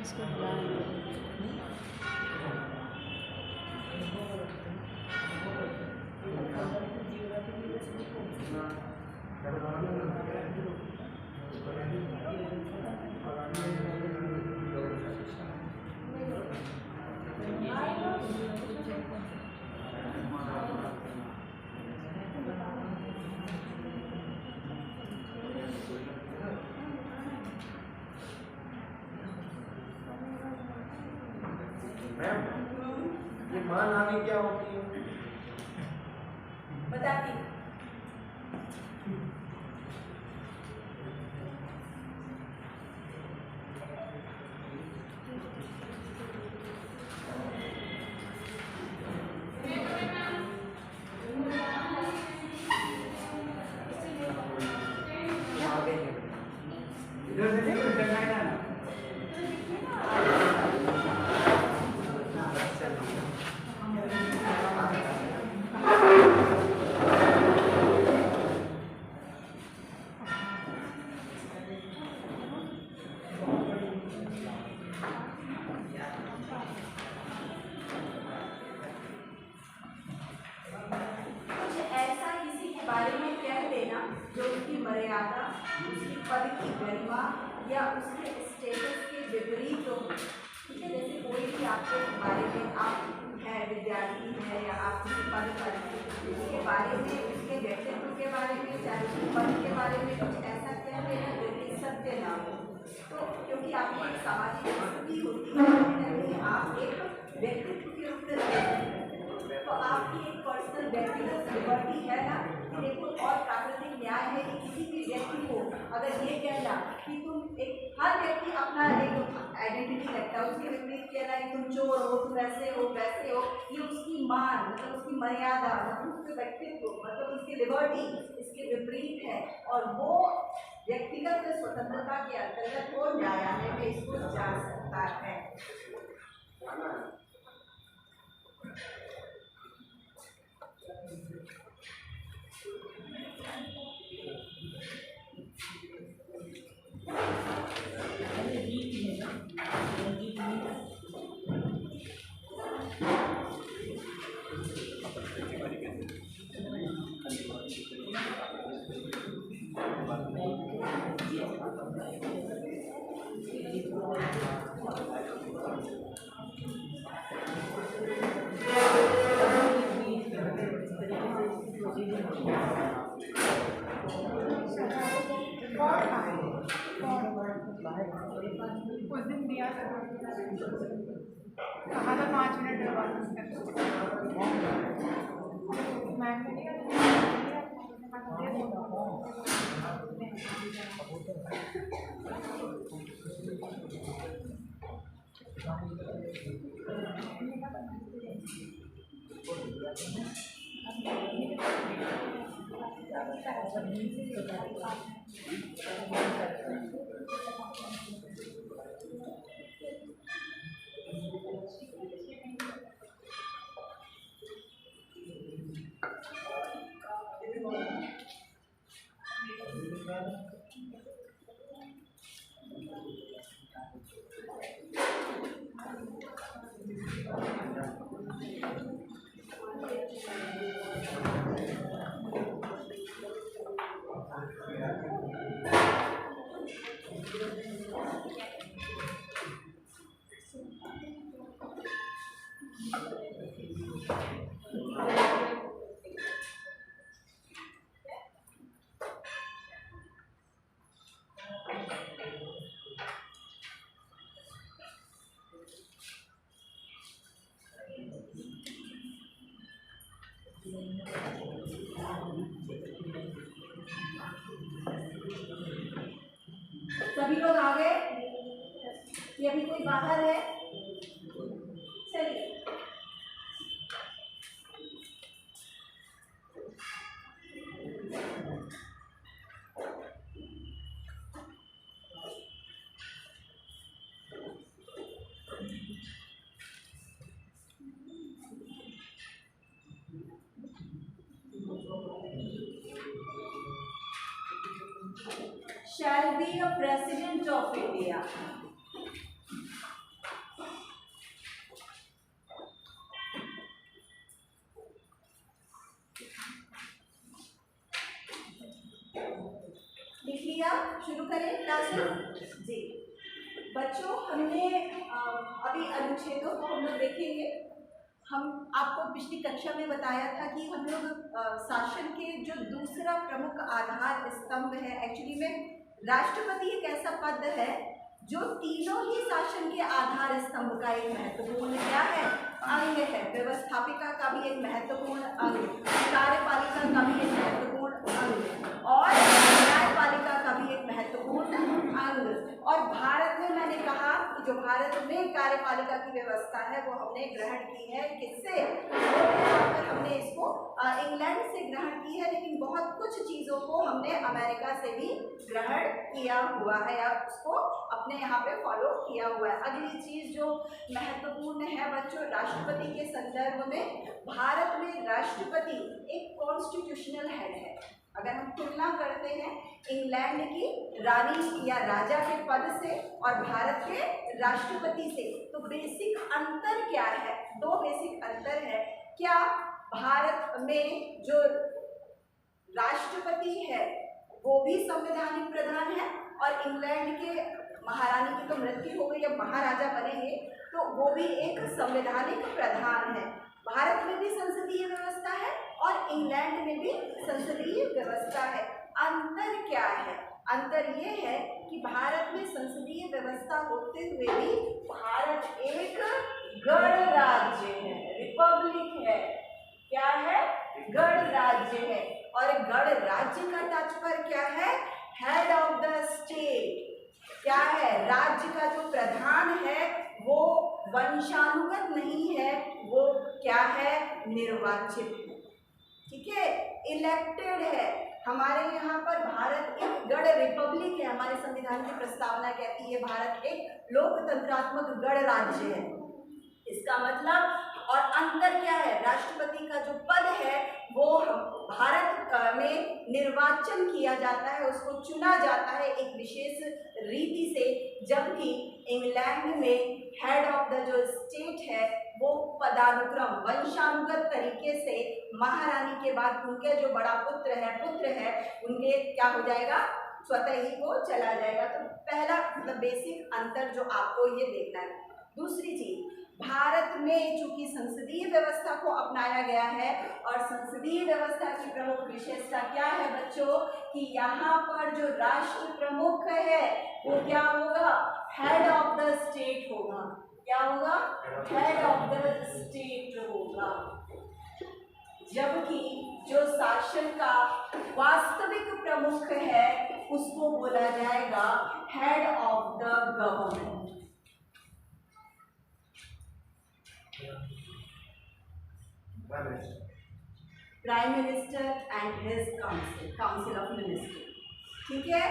इसको बुलाएंगे। मैम, ये मान हानि क्या होती है? बताती हूँ। इधर से नहीं करना है ना। बारे में कह देना जो उसकी मर्यादा, उसकी पद की गरिमा या उसके स्टेटस के विपरीत हो। ठीक है, जैसे कोई भी आपके बारे में, आप है विद्यार्थी है या आप किसी पद पर हैं, उसके बारे में, उसके व्यक्तित्व के बारे में, चाहे उसके पद के बारे में कुछ ऐसा कह देना जो कि सत्य ना हो। तो क्योंकि आपकी एक सामाजिक स्थिति होती है, आप एक व्यक्तित्व के रूप में रहते हैं, तो आपकी एक पर्सनल व्यक्तिगत लिबर्टी है ना। देखो, और प्राकृतिक न्याय है कि किसी भी व्यक्ति को अगर ये कहना कि तुम एक, हर व्यक्ति अपना एक आइडेंटिटी लगता है, उसके विपरीत कहना कि तुम चोर हो, तुम ऐसे हो वैसे हो, ये उसकी मान, मतलब उसकी मर्यादा, मतलब उसके व्यक्तित्व, मतलब उसकी लिबर्टी इसके विपरीत है, और वो व्यक्तिगत स्वतंत्रता के अंतर्गत वो न्यायालय में इसको जा सकता है। उस दिन दिया था, कहा था 5 मिनट में बात मैम ने सभी लोग आ गए? ये अभी कोई बाहर है? चलिए, shall be a president of India. किया शुरू करें क्लासेस जी। बच्चों हमने अभी अनुच्छेदों को हम लोग देखेंगे। हम आपको पिछली कक्षा में बताया था कि हम लोग शासन के जो दूसरा प्रमुख आधार स्तंभ है, एक्चुअली में राष्ट्रपति एक ऐसा पद है जो तीनों ही शासन के आधार स्तंभ का एक महत्वपूर्ण क्या है, अंग है। व्यवस्थापिका का भी एक महत्वपूर्ण अंग, कार्यपालिका का भी एक महत्वपूर्ण अंग और न्यायपालिका का भी एक महत्वपूर्ण अंग। और भारत में मैंने कहा कि जो भारत में कार्यपालिका की व्यवस्था है वो हमने ग्रहण की है, किससे? हमने इसको इंग्लैंड से ग्रहण की है, लेकिन बहुत कुछ चीज़ों को हमने अमेरिका से भी ग्रहण किया हुआ है या उसको अपने यहाँ पे फॉलो किया हुआ है। अगली चीज़ जो महत्वपूर्ण है बच्चों, राष्ट्रपति के संदर्भ में, भारत में राष्ट्रपति एक कॉन्स्टिट्यूशनल हेड है। अगर हम तुलना करते हैं इंग्लैंड की रानी या राजा के पद से और भारत के राष्ट्रपति से, तो बेसिक अंतर क्या है? दो बेसिक अंतर है। क्या भारत में जो राष्ट्रपति है वो भी संवैधानिक प्रधान है और इंग्लैंड के महारानी की तो मृत्यु हो गई, अब महाराजा बनेंगे तो वो भी एक संवैधानिक प्रधान है। भारत में भी संसदीय व्यवस्था है और इंग्लैंड में भी संसदीय व्यवस्था है। अंतर क्या है? अंतर ये है कि भारत में संसदीय व्यवस्था होते हुए भी भारत एक गणराज्य है, रिपब्लिक है। क्या है? गणराज्य है। और गणराज्य का तात्पर्य क्या है? Head of the state. क्या है? राज्य का जो प्रधान है वो वंशानुगत नहीं है, वो क्या है? निर्वाचित है। ठीक है, इलेक्टेड है। हमारे यहाँ पर भारत एक गण रिपब्लिक है। हमारे संविधान की प्रस्तावना कहती है भारत एक लोकतंत्रात्मक गणराज्य है। इसका मतलब और अंतर क्या है? राष्ट्रपति का जो पद है वो भारत में निर्वाचन किया जाता है, उसको चुना जाता है एक विशेष रीति से, जबकि इंग्लैंड में हेड ऑफ द जो स्टेट है वो पदानुक्रम वंशानुगत तरीके से महारानी के बाद उनके जो बड़ा पुत्र है उनके क्या हो जाएगा? स्वतः ही वो चला जाएगा। तो पहला मतलब बेसिक अंतर जो आपको ये देखना है। दूसरी चीज, भारत में चूंकि संसदीय व्यवस्था को अपनाया गया है और संसदीय व्यवस्था की प्रमुख विशेषता क्या है बच्चों, कि यहाँ पर जो राष्ट्र प्रमुख है वो क्या होगा? हेड ऑफ द स्टेट होगा। क्या होगा? हेड ऑफ द स्टेट होगा। जबकि जो शासन का वास्तविक प्रमुख है उसको बोला जाएगा head of the government. Prime minister and his council of minister. ठीक है,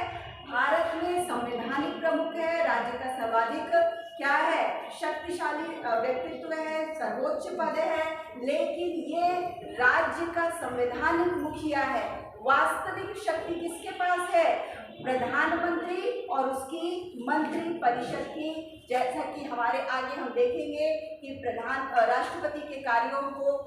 भारत में संवैधानिक प्रमुख है, राज्य का सर्वाधिक क्या है? शक्तिशाली व्यक्तित्व है, सर्वोच्च पद है, लेकिन ये राज्य का संवैधानिक मुखिया है। वास्तविक शक्ति किसके पास है? प्रधानमंत्री और उसकी मंत्री परिषद की। जैसा कि हमारे आगे हम देखेंगे कि राष्ट्रपति के कार्यों को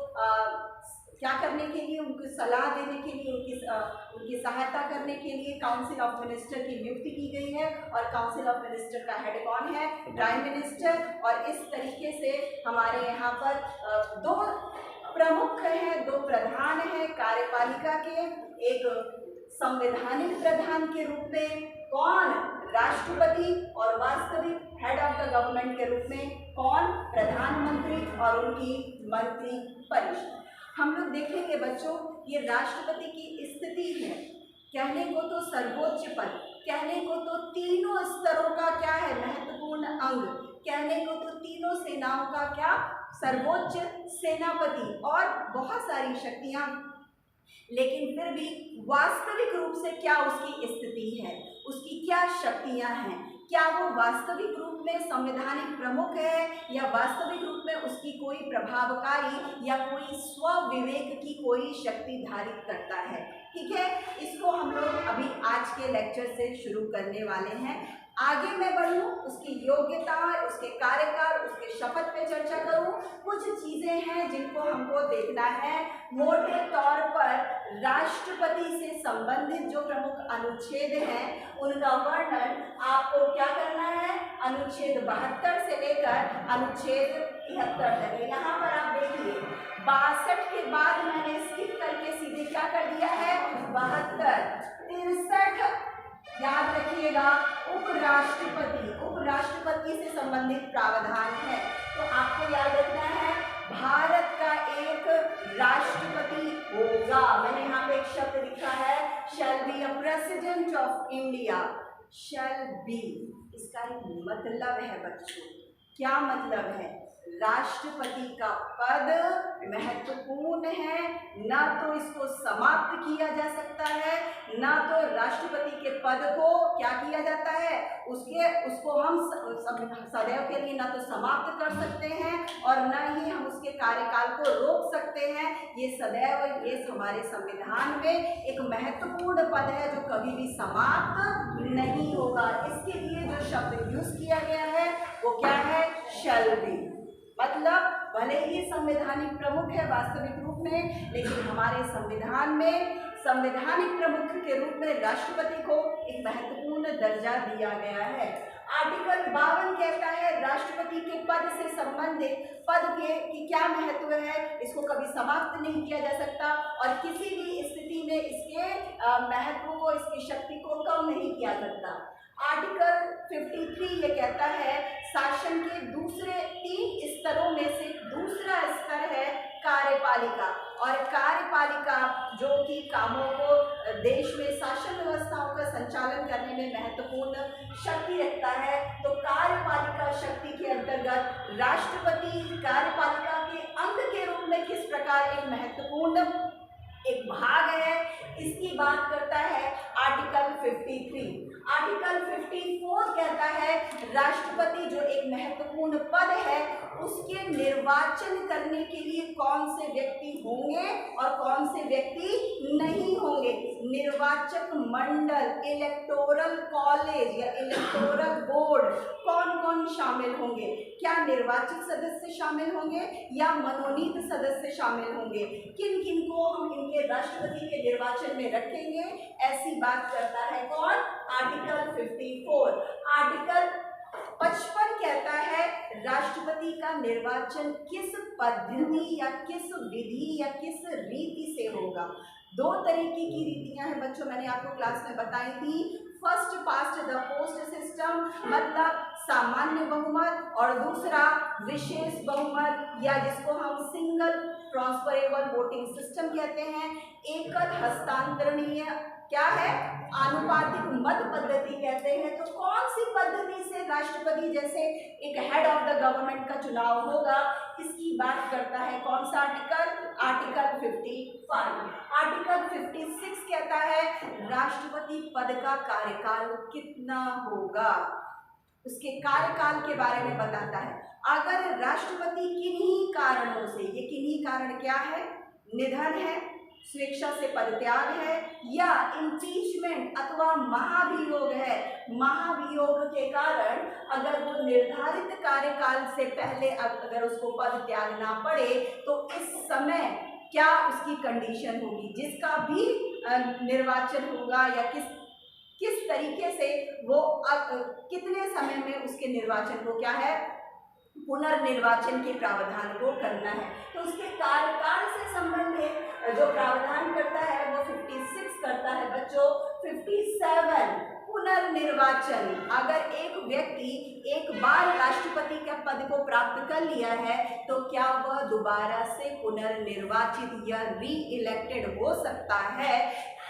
क्या करने के लिए, उनको सलाह देने के लिए, उनकी सहायता करने के लिए काउंसिल ऑफ मिनिस्टर की नियुक्ति की गई है। और काउंसिल ऑफ मिनिस्टर का हेड कौन है? Prime minister. और इस तरीके से हमारे यहाँ पर दो प्रमुख हैं, दो प्रधान हैं कार्यपालिका के। एक संवैधानिक प्रधान के रूप में कौन? राष्ट्रपति। और वास्तविक हेड ऑफ द गवर्नमेंट के रूप में कौन? प्रधानमंत्री और उनकी मंत्री परिषद। हम लोग देखेंगे बच्चों, ये राष्ट्रपति की स्थिति है, कहने को तो सर्वोच्च पद, कहने को तो तीनों स्तरों का क्या है? महत्वपूर्ण अंग, कहने को तो तीनों सेनाओं का क्या? सर्वोच्च सेनापति और बहुत सारी शक्तियां, लेकिन फिर भी वास्तविक रूप से क्या उसकी स्थिति है, उसकी क्या शक्तियां हैं? क्या वो वास्तविक रूप में संवैधानिक प्रमुख है या वास्तविक रूप में उसकी कोई प्रभावकारी या कोई स्वविवेक की कोई शक्ति धारित करता है? ठीक है, इसको हम लोग अभी आज के लेक्चर से शुरू करने वाले हैं। आगे मैं बढ़ूं, उसकी योग्यता, उसके कार्यकाल, उसके शपथ पे चर्चा करूं। कुछ चीजें हैं जिनको हमको देखना है। मोटे तौर पर राष्ट्रपति से संबंधित जो प्रमुख अनुच्छेद हैं उनका वर्णन आपको क्या करना है, अनुच्छेद 72 से लेकर अनुच्छेद 73 तक। यहाँ पर आप देखिए 62 के बाद मैंने स्किप करके सीधे क्या कर दिया है, 72, 63 याद रखिएगा उपराष्ट्रपति से संबंधित प्रावधान है। तो आपको याद रखना है भारत का एक राष्ट्रपति होगा। मैंने यहाँ पे एक शब्द लिखा है, shall be a president of India. Shall be, इसका एक मतलब है बच्चों, क्या मतलब है? राष्ट्रपति का पद महत्वपूर्ण है, ना तो इसको समाप्त किया जा सकता है, ना तो राष्ट्रपति के पद को क्या किया जाता है, उसको हम सदैव के लिए ना तो समाप्त कर सकते हैं और ना ही हम उसके कार्यकाल को रोक सकते हैं। ये सदैव ये हमारे संविधान में एक महत्वपूर्ण पद है जो कभी भी समाप्त नहीं होगा। इसके लिए जो शब्द यूज किया गया है वो क्या है, शैल बी। मतलब भले ही संवैधानिक प्रमुख है वास्तविक रूप में, लेकिन हमारे संविधान में संवैधानिक प्रमुख के रूप में राष्ट्रपति को एक महत्वपूर्ण दर्जा दिया गया है। आर्टिकल 52 कहता है राष्ट्रपति के पद से संबंधित पद के की क्या महत्व है, इसको कभी समाप्त नहीं किया जा सकता और किसी भी स्थिति में इसके महत्व को, इसकी शक्ति को कम नहीं किया सकता। आर्टिकल 53 ये कहता है शासन के दूसरे 3 स्तरों में से दूसरा स्तर है कार्यपालिका, और कार्यपालिका जो कि कामों को देश में शासन व्यवस्थाओं का संचालन करने में महत्वपूर्ण शक्ति रखता है। तो कार्यपालिका शक्ति के अंतर्गत राष्ट्रपति कार्यपालिका के अंग के रूप में किस प्रकार एक महत्वपूर्ण एक भाग है, इसकी बात करता है आर्टिकल 53। आर्टिकल 54 कहता है राष्ट्रपति जो एक महत्वपूर्ण पद है उसके निर्वाचन करने के लिए कौन से व्यक्ति होंगे और कौन से व्यक्ति नहीं होंगे। निर्वाचक मंडल, इलेक्टोरल कॉलेज या इलेक्टोरल बोर्ड कौन कौन शामिल होंगे, क्या निर्वाचित सदस्य शामिल होंगे या मनोनीत सदस्य शामिल होंगे, किन किन को हम इनके राष्ट्रपति के निर्वाचन में रखेंगे, ऐसी बात करता है कौन, आर्टिकल 54। आर्टिकल 55 कहता है राष्ट्रपति का निर्वाचन किस पद्धति या किस विधि या किस रीति से होगा। 2 तरीके की रीतियां हैं बच्चों, मैंने आपको क्लास में बताई थी। First past the post system, मतलब सामान्य बहुमत, और दूसरा विशेष बहुमत या जिसको हम सिंगल ट्रांसफरेबल वोटिंग सिस्टम कहते हैं। एकल हस्तांतरणीय क्या है, आनुपातिक मत पद्धति कहते हैं। तो कौन सी पद्धति से राष्ट्रपति जैसे एक हेड ऑफ द गवर्नमेंट का चुनाव होगा, इसकी बात करता है कौन सा आर्टिकल, आर्टिकल 55। आर्टिकल 56 कहता है राष्ट्रपति पद का कार्यकाल कितना होगा, उसके कार्यकाल के बारे में बताता है। अगर राष्ट्रपति किन्हीं कारणों से, ये किन्हीं कारण क्या है, निधन है, स्वेच्छा से पदत्याग है या इम्पीचमेंट अथवा महाभियोग है, महाभियोग के कारण अगर वो निर्धारित कार्यकाल से पहले अगर उसको पद त्यागना पड़े तो इस समय क्या उसकी कंडीशन होगी, जिसका भी निर्वाचन होगा या किस तरीके से वो कितने समय में उसके निर्वाचन को क्या है, पुनर्निर्वाचन के प्रावधान को करना है। तो उसके कार्यकाल से संबंधित जो प्रावधान करता है वो 56 करता है बच्चों। 57 पुनर्निर्वाचन, अगर एक व्यक्ति एक बार राष्ट्रपति के पद को प्राप्त कर लिया है तो क्या वह दोबारा से पुनर्निर्वाचित या री इलेक्टेड हो सकता है,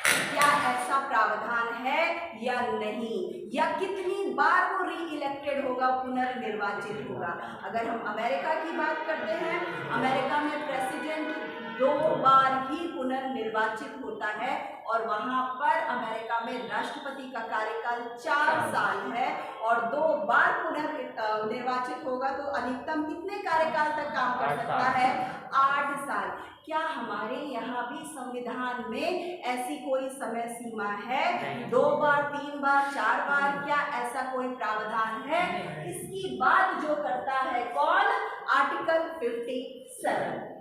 क्या ऐसा प्रावधान है या नहीं, या कितनी बार वो री इलेक्टेड होगा, पुनर्निर्वाचित होगा। अगर हम अमेरिका की बात करते हैं, अमेरिका में प्रेसिडेंट 2 बार ही पुनर्निर्वाचित होता है और वहाँ पर अमेरिका में राष्ट्रपति का कार्यकाल 4 साल है और 2 बार पुनर्निर्वाचित होगा तो अधिकतम कितने कार्यकाल तक काम कर सकता है? 8 साल। क्या हमारे यहाँ भी संविधान में ऐसी कोई समय सीमा है? 2 बार, 3 बार, 4 बार, क्या ऐसा कोई प्रावधान है? इसकी बात जो करता है कौन? आर्टिकल 58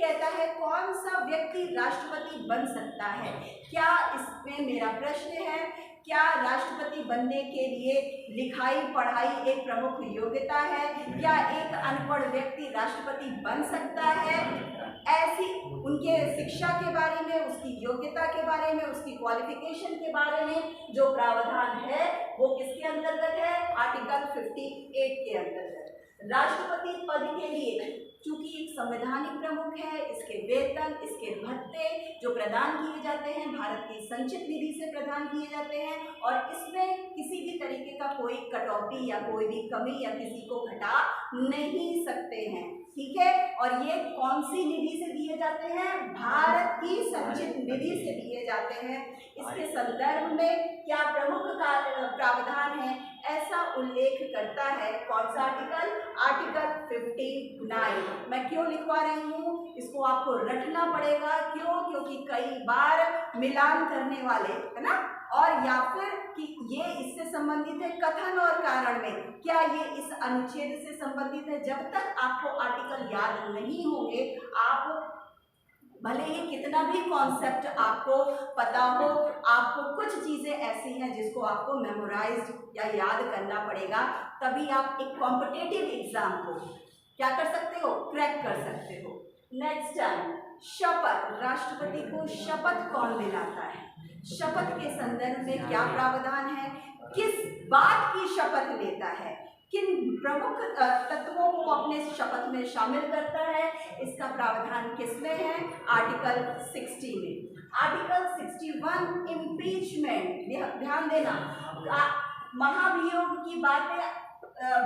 कहता है कौन सा व्यक्ति राष्ट्रपति बन सकता है। क्या इसमें मेरा प्रश्न है, क्या राष्ट्रपति बनने के लिए लिखाई पढ़ाई एक प्रमुख योग्यता है? क्या एक अनपढ़ व्यक्ति राष्ट्रपति बन सकता है? ऐसी उनके शिक्षा के बारे में, उसकी योग्यता के बारे में, उसकी क्वालिफिकेशन के बारे में जो प्रावधान है वो किसके अंतर्गत है? आर्टिकल 58 के अंतर्गत। राष्ट्रपति पद के लिए चूंकि एक संवैधानिक प्रमुख है, इसके वेतन, इसके भत्ते जो प्रदान किए जाते हैं भारत की संचित निधि से प्रदान किए जाते हैं और इसमें किसी भी तरीके का कोई कटौती या कोई भी कमी या किसी को घटा नहीं सकते हैं, ठीक है। और ये कौन सी निधि से दिए जाते हैं? भारत की संचित निधि से दिए जाते हैं। इसके संदर्भ में क्या प्रमुख प्रावधान है ऐसा उल्लेख करता है कौन सा आर्टिकल? आर्टिकल 59। मैं क्यों लिखवा रही हूँ, इसको आपको रटना पड़ेगा। क्यों? क्योंकि कई बार मिलान करने वाले, है ना, और या फिर कि ये इससे संबंधित है कथन और कारण में, क्या ये इस अनुच्छेद से संबंधित है। जब तक आपको आर्टिकल याद नहीं होंगे, आप भले ही कितना भी कॉन्सेप्ट आपको पता हो, आपको कुछ चीज़ें ऐसी हैं जिसको आपको मेमोराइज या याद करना पड़ेगा, तभी आप एक कॉम्पिटिटिव एग्जाम को क्या कर सकते हो? क्रैक कर सकते हो। नेक्स्ट टाइम शपथ, राष्ट्रपति को शपथ कौन दिलाता है? शपथ के संदर्भ में क्या प्रावधान है? किस बात की शपथ लेता है? किन प्रमुख तत्वों को अपने शपथ में शामिल करता है? इसका प्रावधान किसमें है? आर्टिकल 60 में। आर्टिकल 61 इम्पीचमेंट, ध्यान देना, महाभियोग की बातें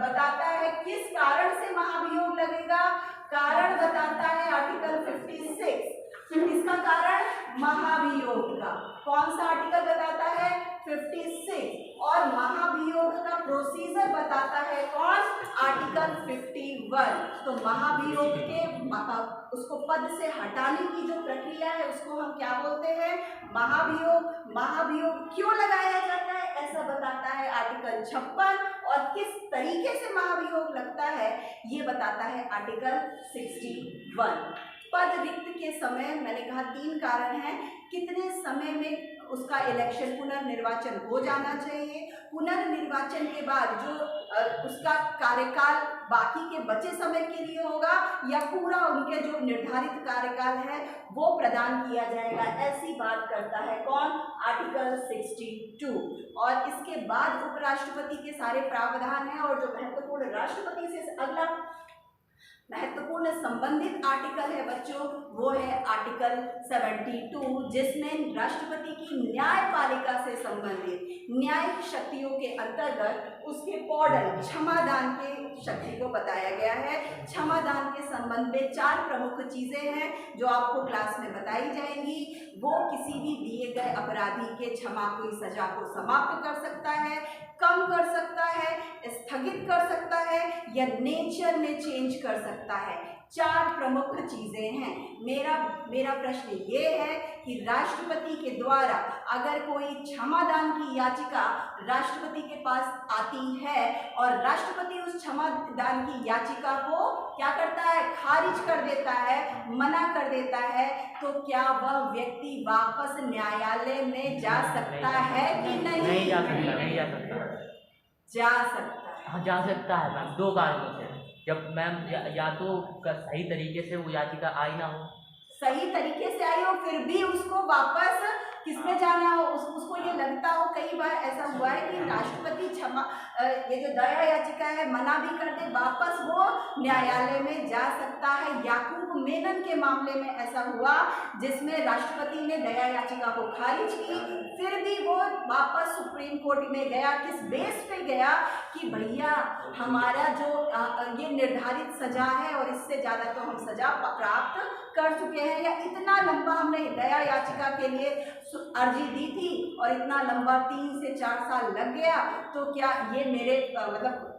बताता है। किस कारण से महाभियोग लगेगा? कारण बताता है आर्टिकल 56। इसका कारण महाभियोग का कौन सा आर्टिकल बताता है? 56। और महाभियोग का प्रोसीजर बताता है कौन? आर्टिकल 51। तो महाभियोग के उसको पद से हटाने की जो प्रक्रिया है उसको हम क्या बोलते हैं? महाभियोग। महाभियोग क्यों लगाया जाता है ऐसा बताता है आर्टिकल 56, और किस तरीके से महाभियोग लगता है ये बताता है आर्टिकल 61। पद रिक्त के समय मैंने कहा 3 कारण हैं। कितने समय में उसका इलेक्शन पुनर्निर्वाचन हो जाना चाहिए, पुनर्निर्वाचन के बाद जो उसका कार्यकाल बाकी के बचे समय के लिए होगा या पूरा उनके जो निर्धारित कार्यकाल है वो प्रदान किया जाएगा, ऐसी बात करता है कौन? आर्टिकल 62। और इसके बाद उपराष्ट्रपति के सारे प्रावधान हैं और जो महत्वपूर्ण राष्ट्रपति से अगला महत्वपूर्ण संबंधित आर्टिकल है बच्चों, वो है आर्टिकल 72, जिसमें राष्ट्रपति की न्यायपालिका से संबंधित न्यायिक शक्तियों के अंतर्गत उसके पॉडल क्षमादान के शक्ति को बताया गया है। क्षमादान के संबंध में 4 प्रमुख चीजें हैं जो आपको क्लास में बताई जाएंगी। वो किसी भी दिए गए अपराधी के क्षमा हुई सजा को समाप्त कर सकता है, कम कर सकता है, स्थगित कर सकता है या नेचर में चेंज कर सकता है। 4 प्रमुख चीजें हैं। मेरा प्रश्न ये है कि राष्ट्रपति के द्वारा अगर कोई क्षमादान की याचिका राष्ट्रपति के पास आती है और राष्ट्रपति उस क्षमादान की याचिका को क्या करता है? खारिज कर देता है, मना कर देता है, तो क्या वह व्यक्ति वापस न्यायालय में जा सकता है कि नहीं? नहीं जा सकता, नहीं जा सकता। जा सकता है। हाँ, जा सकता है मैम, 2 कारणों से। जब मैम या तो सही तरीके से वो याचिका आई ना हो, सही तरीके से आई हो फिर भी उसको वापस किसमें जाना हो, उसको ये लगता हो, कई बार ऐसा हुआ है कि राष्ट्रपति क्षमा ये जो दया याचिका है मना भी कर दे, वापस वो न्यायालय में जा सकता है। याकूब मेनन के मामले में ऐसा हुआ जिसमें राष्ट्रपति ने दया याचिका को खारिज की, फिर भी वो वापस सुप्रीम कोर्ट में गया, किस बेस पे गया कि भैया हमारा जो ये निर्धारित सजा है और इससे ज़्यादा तो हम सजा प्राप्त कर चुके हैं, या इतना लंबा हमने दया याचिका के लिए अर्जी दी थी और इतना लंबा 3 से 4 साल लग गया, तो क्या ये मेरे मतलब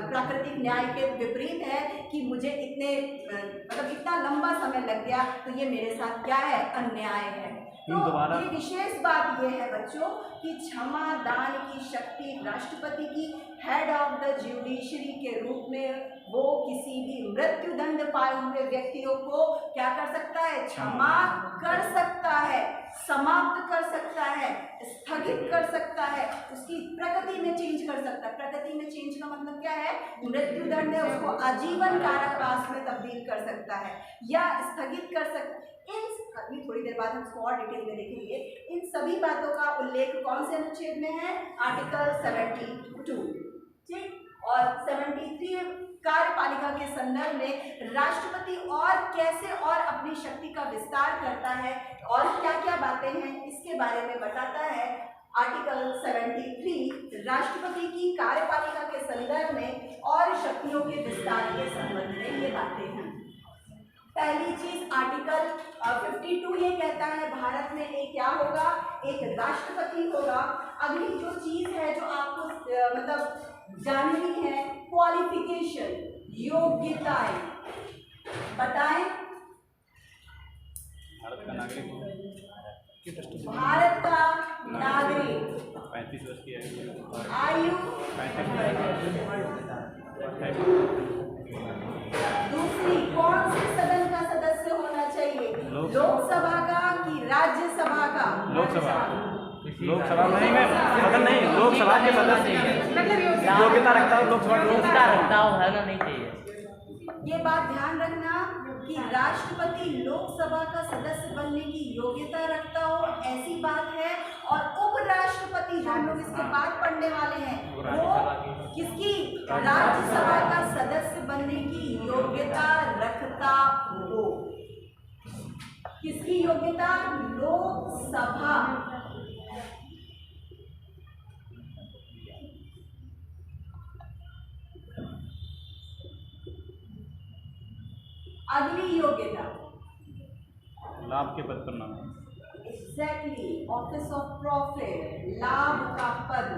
प्राकृतिक न्याय के विपरीत है कि मुझे मतलब इतना लंबा समय लग गया, तो ये मेरे साथ क्या है, अन्याय है। तो ये विशेष बात ये है बच्चों कि क्षमा दान की शक्ति राष्ट्रपति की हेड ऑफ द जुडिशरी के रूप में वो किसी भी मृत्यु दंड पाए हुए व्यक्तियों को क्या कर सकता है, क्षमा कर सकता है, समाप्त कर सकता है, स्थगित कर सकता है, उसकी प्रकृति में चेंज कर सकता है। प्रकृति में चेंज का मतलब क्या है, मृत्यु दंड है उसको आजीवन कारावास में तब्दील कर सकता है या स्थगित कर सकता है। अभी थोड़ी देर बाद हम इसको और डिटेल में देखेंगे। इन सभी बातों का उल्लेख कौन से अनुच्छेद में है, आर्टिकल 72, ठीक। और 73 कार्यपालिका के संदर्भ में राष्ट्रपति और कैसे और अपनी शक्ति का विस्तार करता है और क्या क्या बातें हैं इसके बारे में बताता है। आर्टिकल 73 राष्ट्रपति की कार्यपालिका के संदर्भ में और शक्तियों के विस्तार के संबंध में ये बातें हैं। पहली चीज आर्टिकल 52 ये कहता है भारत में एक क्या होगा, एक राष्ट्रपति होगा। अगली जो चीज है जो आपको मतलब जाननी है, क्वालिफिकेशन, योग्यताएं बताएं। भारत का नागरिक 35 वर्ष की आयु, दूसरी कौन से सदन का सदस्य होना चाहिए, लोकसभा का कि राज्यसभा का, लोकसभा नहीं, मैं सदन नहीं, लोकसभा के सदस्य योग्यता रखता हो, योग्यता रखता हो है ना, नहीं चाहिए। ये बात ध्यान रखना कि राष्ट्रपति लोकसभा का सदस्य बनने की योग्यता रखता हो, ऐसी बात है। और उपराष्ट्रपति जो हम लोग इसके बाद पढ़ने वाले हैं वो किसकी, राज्यसभा का सदस्य बनने की योग्यता रखता हो। किसकी योग्यता, लोकसभा। अगली योग्यता लाभ के पद पर नाम, एग्जैक्टली, ऑफिस ऑफ प्रॉफिट, लाभ का पद।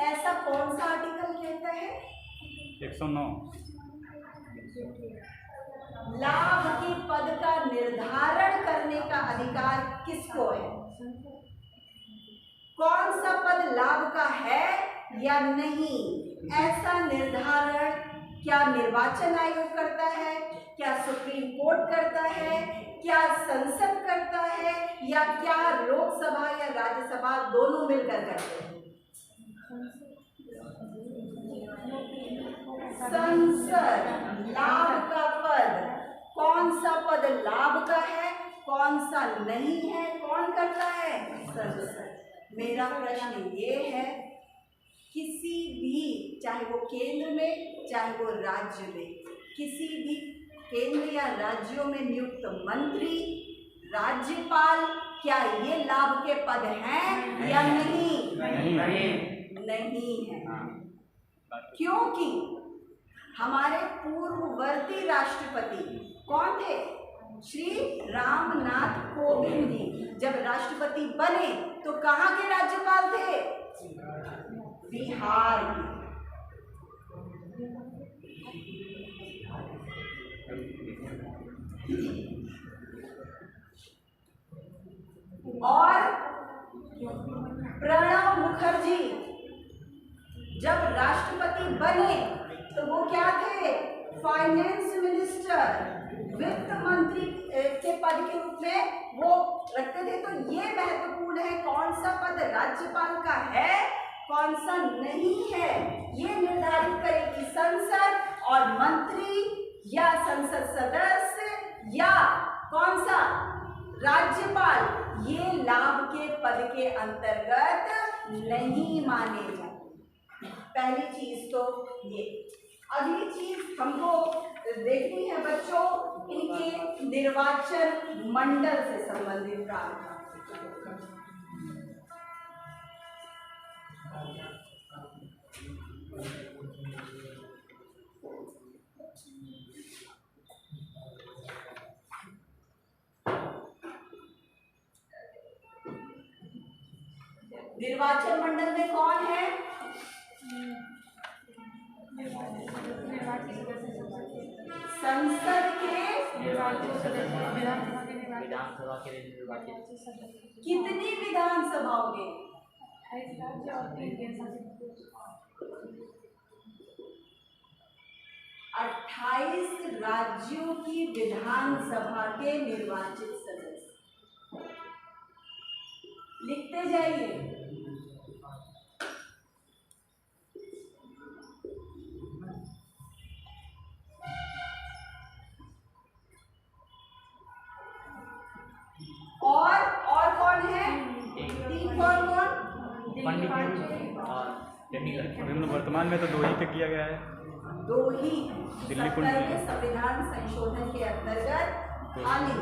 ऐसा कौन सा आर्टिकल कहता है, 109, लाभ के पद का निर्धारण करने का अधिकार किसको है। कौन सा पद लाभ का है या नहीं, ऐसा निर्धारण क्या निर्वाचन आयोग करता है, क्या सुप्रीम कोर्ट करता है, क्या संसद करता है, या क्या लोकसभा या राज्यसभा दोनों मिलकर करते हैं। संसद। लाभ का पद, कौन सा पद लाभ का है, कौन सा नहीं है, कौन करता है, संसद। मेरा प्रश्न ये है, किसी भी, चाहे वो केंद्र में चाहे वो राज्य में, किसी भी केंद्र या राज्यों में नियुक्त मंत्री, राज्यपाल, क्या ये लाभ के पद हैं या नहीं? नहीं है। क्योंकि हमारे पूर्ववर्ती राष्ट्रपति कौन थे, श्री रामनाथ कोविंद जी जब राष्ट्रपति बने तो कहाँ के राज्यपाल थे, बिहार के। और प्रणब मुखर्जी जब राष्ट्रपति बने तो वो क्या थे, फाइनेंस मिनिस्टर, वित्त मंत्री के पद के रूप में वो रखते थे। तो ये महत्वपूर्ण है, कौन सा पद राज्यपाल का है, कौन सा नहीं है, ये निर्धारित करेगी संसद। और मंत्री या संसद सदस्य या कौन सा, राज्यपाल, ये लाभ के पद के अंतर्गत नहीं माने जाते। पहली चीज तो ये। अगली चीज हमको देखनी है बच्चों, इनके निर्वाचन मंडल से संबंधित प्रावधान। निर्वाचन मंडल में कौन है? संसद के विधानसभा के लिए निर्वाचित कितनी विधानसभाओं के? 28 राज्यों की विधानसभा के निर्वाचित सदस्य। लिखते जाइए। और कौन है? तीन कौन? पंडित और चंडीगढ़। वर्तमान में तो 2 ही पे किया गया है। 2 ही। दिल्ली 70वें संविधान संशोधन के अंतर्गत खाली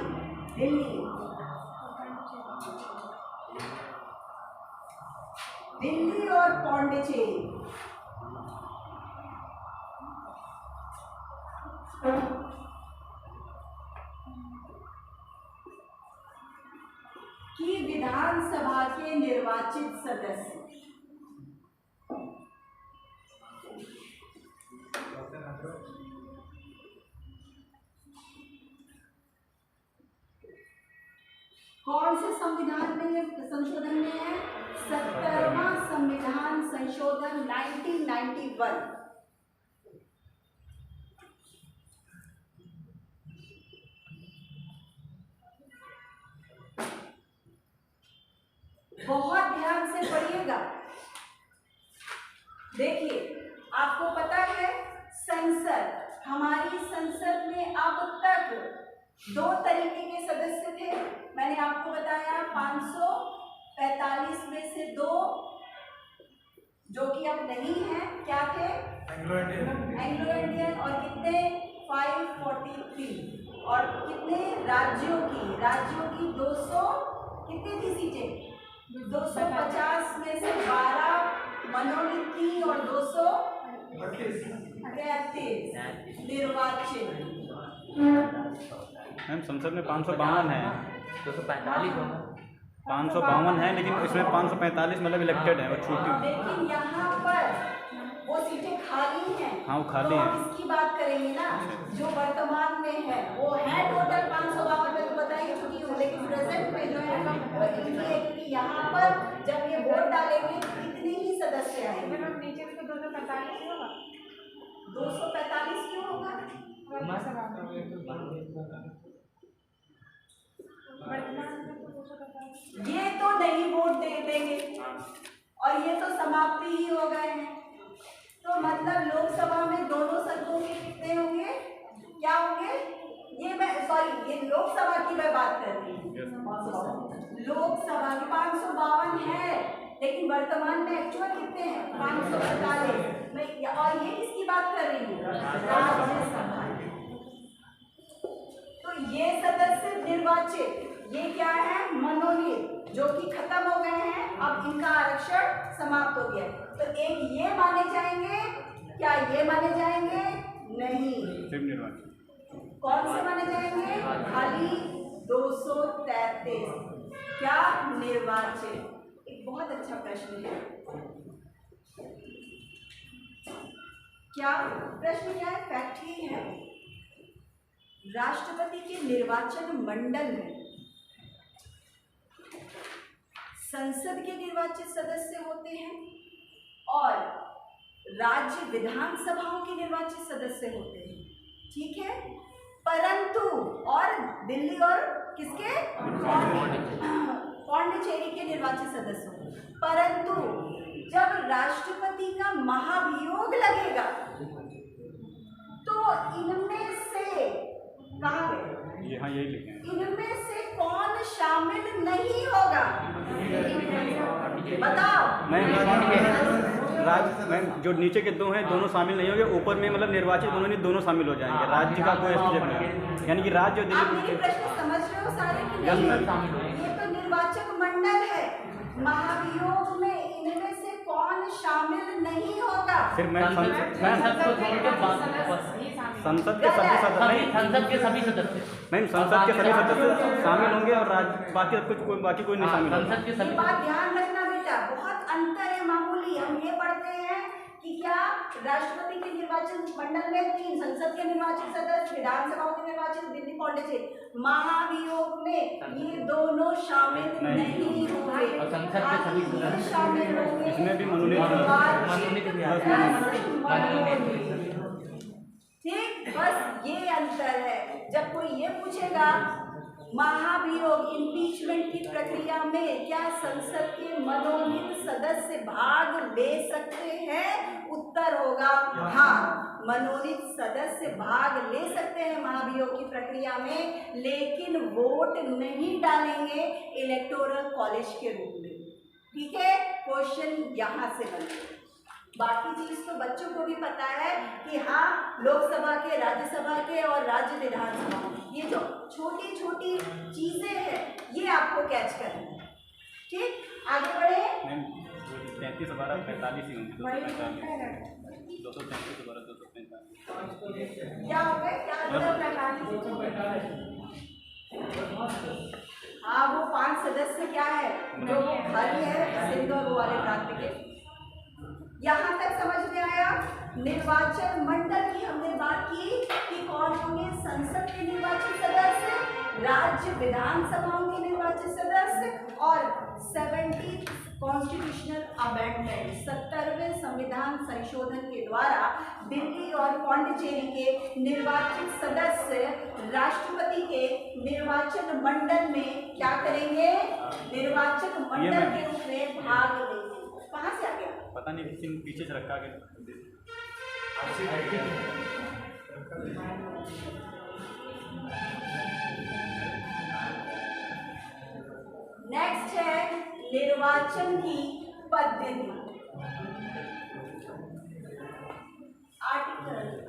दिल्ली और पौंडीचेरी। की विधानसभा के निर्वाचित सदस्य कौन से संविधान में संशोधन में है? 70वां संविधान संशोधन 1991। बहुत ध्यान से पढ़िएगा। देखिए, आपको पता है संसद, हमारी संसद में अब तक 2 तरीके के सदस्य थे। मैंने आपको बताया 545 में से 2 जो कि अब नहीं है, क्या थे? Anglo Indian. और कितने? 543। और कितने राज्यों की 200 कितनी थी सीटें? 250 में से 12 मनोनीत थी और 233 निर्वाचित। मैम संसद में 552 है। 245 होगा। 552 है, लेकिन इसमें 545 मतलब इलेक्टेड है, वो छूटी। लेकिन यहाँ पर वो सीटें खाली हैं। हाँ, वो खाली तो हैं। हम इसकी बात करेंगे ना, जो वर्तमान में है वो है टोटल 552 में, तो बताइए छुट्टी हो, लेकिन प्रेजेंट में जो है वो इतनी है कि यहाँ पर जब ये वोट डालेंगे तो इतने ही सदस्य आएंगे। नीचे भी तो 245 होगा। 245 क्यों होगा? ये तो नहीं वोट दे देंगे और ये तो समाप्ति ही हो गए हैं। तो मतलब लोकसभा में दोनों सदनों के कितने होंगे? क्या होंगे? ये लोकसभा की मैं बात कर रही हूँ। लोकसभा के 552 है, लेकिन वर्तमान में एक्चुअल कितने हैं? 545। और ये किसकी बात कर रही हूँ? राज्यसभा। तो ये सदस्य निर्वाचित, ये क्या है? मनोनीत, जो कि खत्म हो गए हैं, अब इनका आरक्षण समाप्त हो गया। तो एक ये माने जाएंगे, क्या ये माने जाएंगे? नहीं। कौन से माने जाएंगे? खाली 233। क्या? निर्वाचित। एक बहुत अच्छा प्रश्न है। क्या प्रश्न क्या है? फैक्ट ही है, राष्ट्रपति के निर्वाचन मंडल में संसद के निर्वाचित सदस्य होते हैं और राज्य विधानसभाओं के निर्वाचित सदस्य होते हैं, ठीक है। परंतु और दिल्ली और किसके? पौंडीचेरी के निर्वाचित सदस्य होते हैं। परंतु जब राष्ट्रपति का महाभियोग लगेगा तो इनमें से कहाँ गए? यहाँ यही लिखे हैं। इनमें से कौन शामिल नहीं होगा? बताओ। राज्य मैम जो नीचे के दो हैं दोनों शामिल नहीं होंगे, ऊपर में मतलब निर्वाचित उन्होंने दोनों शामिल हो जाएंगे। राज्य का कोई एसटीजेड नहीं है, यानी कि राज्य और आप मेरी दिल्ली प्रश्न समझ रहे हो सारे कि यस नहीं? मैम। ये तो निर्वाचक मंडल है, महाभियोग में इनमें से कौन शामिल नहीं होगा? सिर्फ मैम संसद को छोड़ के संसद के सभी सदस्य नहीं, संसद के सभी सदस्य मैम संसद के सभी सदस्य शामिल होंगे और राज्य बाकी कोई नहीं शामिल होगा। संसद के ये सभी बात ध्यान रखना बेटा, बहुत अंतर है मामूली। हम ये पढ़ते हैं कि क्या राष्ट्रपति के निर्वाचन मंडल में 3, संसद के निर्वाचित सदस्य, विधानसभाओं के निर्वाचित, दिल्ली पॉलिटिक्स, महाभियोग में ये दोनों शामिल नहीं होंगे। और संसद के सभी ये सदस्य शामिल होंगे इसमें भी मनोनीत ठीक, बस ये अंतर है। जब कोई ये पूछेगा महाभियोग इम्पीचमेंट की प्रक्रिया में क्या संसद के मनोनीत सदस्य भाग ले सकते हैं, उत्तर होगा हाँ, मनोनीत सदस्य भाग ले सकते हैं महाभियोग की प्रक्रिया में, लेकिन वोट नहीं डालेंगे इलेक्टोरल कॉलेज के रूप में। ठीक है, क्वेश्चन यहाँ से बनते। बाकी चीज तो बच्चों को भी पता है कि हाँ, लोकसभा के, राज्यसभा के और राज्य विधानसभा, ये जो छोटी छोटी चीजें हैं ये आपको कैच करनी है। ठीक, आगे बढ़े। 33 12 45 ही होंगे, 233 12 245 क्या हो गए, क्या हाँ, वो 5 सदस्य क्या है जो वो खाली है सिंध और वो वाले प्रांत के। यहाँ तक समझ में आया। निर्वाचन मंडल की हमने बात की कि कौन होंगे, संसद के निर्वाचित सदस्य, राज्य विधानसभाओं के निर्वाचित सदस्य और 70 कॉन्स्टिट्यूशनल अमेंडमेंट 70वें संविधान संशोधन के द्वारा दिल्ली और पौंडीचेरी के निर्वाचित सदस्य राष्ट्रपति के निर्वाचन मंडल में क्या करेंगे, निर्वाचक मंडल के रूप में भाग लेंगे। कहाँ से आ गया पता नहीं, किसी ने पीछे से रखा के। नेक्स्ट है निर्वाचन की पद्धति। आर्टिकल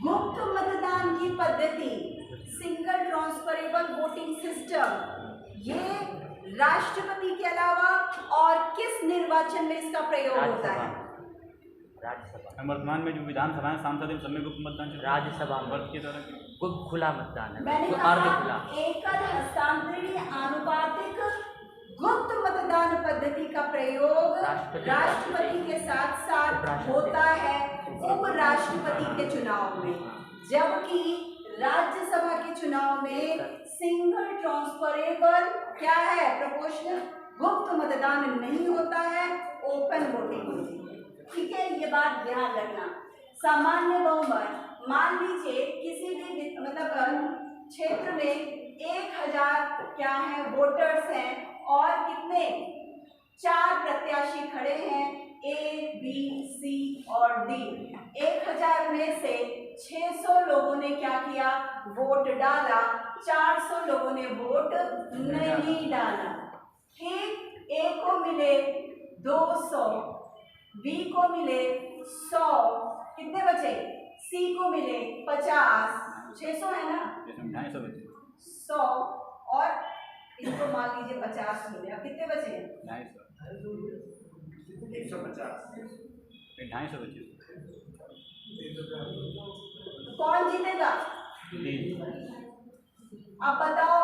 गुप्त मतदान की पद्धति, सिंगल ट्रांसफरेबल वोटिंग सिस्टम, ये राष्ट्रपति के अलावा और किस निर्वाचन में इसका प्रयोग होता है? राज्यसभा। वर्तमान में जो विधानसभा है सांसद सब में गुप्त मतदान, राज्यसभा वर्ष के द्वारा खुला मतदान है, मैंने अर्ध कहा खुला। एकल हस्तांतरणीय आनुपातिक गुप्त मतदान पद्धति का प्रयोग राष्ट्रपति के साथ साथ होता है उपराष्ट्रपति के चुनाव में, जबकि राज्यसभा के चुनाव में सिंगल ट्रांसफरेबल क्या है, प्रोपोर्शनल गुप्त मतदान नहीं होता है, ओपन वोटिंग होती है। ठीक है, ये बात ध्यान रखना। सामान्य बहुमत, मान लीजिए किसी भी मतलब क्षेत्र में 1000 क्या है वोटर्स हैं और कितने 4 प्रत्याशी खड़े हैं, A, B, C और D। 1000 में से 600 लोगों ने क्या किया, वोट डाला, 400 लोगों ने वोट नहीं डाला। ठीक, A को मिले 200, B को मिले 100, कितने बचे, C को मिले 50, 600 है ना, 100 और इसको मान लीजिए 50 मिले, अब कितने बचे, 250 बचे। कौन जीतेगा? अब बताओ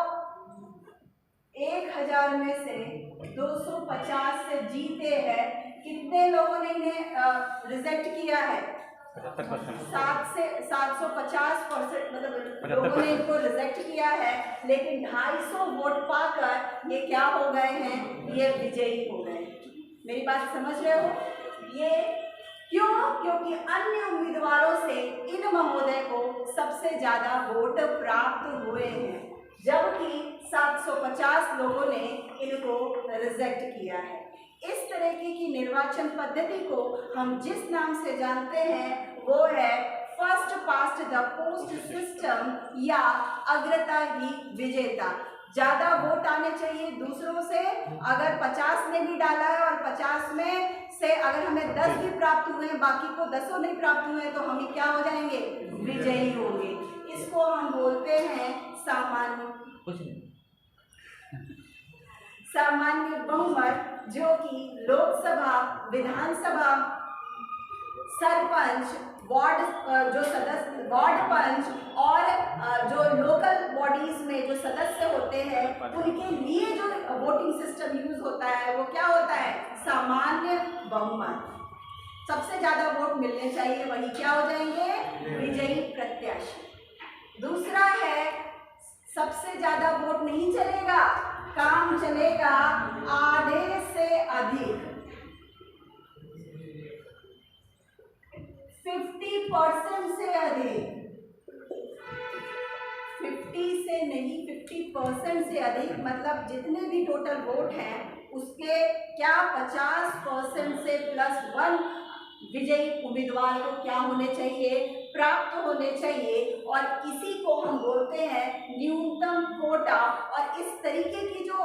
1000 में से 250 से जीते हैं कितने लोगों ने इन्हें रिजेक्ट किया है? 75%। 750% मतलब लोगों ने इनको रिजेक्ट किया है, लेकिन 250 वोट पाकर ये क्या हो गए हैं? ये विजयी हो गए। मेरी बात समझ रहे हो? ये क्यों? क्योंकि अन्य उम्मीदवारों से इन महोदय को सबसे ज्यादा वोट प्राप्त हुए हैं, जबकि 750 लोगों ने इनको रिजेक्ट किया है। इस तरीके की निर्वाचन पद्धति को हम जिस नाम से जानते हैं वो है first past the post system या अग्रता ही विजेता। ज्यादा वोट आने चाहिए दूसरों से। अगर 50 ने भी डाला है और 50 में से अगर हमें 10 भी प्राप्त हुए हैं, बाकी को 10 नहीं प्राप्त हुए हैं, तो हम क्या हो जाएंगे? विजयी होंगे। इसको हम बोलते हैं सामान्य बहुमत, जो कि लोकसभा, विधानसभा, सरपंच, वार्ड जो सदस्य, वार्ड पंच और जो लोकल बॉडीज में जो सदस्य होते हैं उनके लिए जो वोटिंग सिस्टम यूज होता है वो क्या होता है? सामान्य बहुमत। सबसे ज्यादा वोट मिलने चाहिए, वही क्या हो जाएंगे? विजयी प्रत्याशी। दूसरा है सबसे ज्यादा वोट नहीं चलेगा, काम चलेगा आधे से अधिक, 50% से अधिक। 50 से नहीं, 50% से अधिक मतलब जितने भी टोटल वोट हैं उसके क्या 50% से +1 विजयी उम्मीदवार को क्या होने चाहिए? प्राप्त होने चाहिए। और इसी को हम बोलते हैं न्यूनतम कोटा। और इस तरीके की जो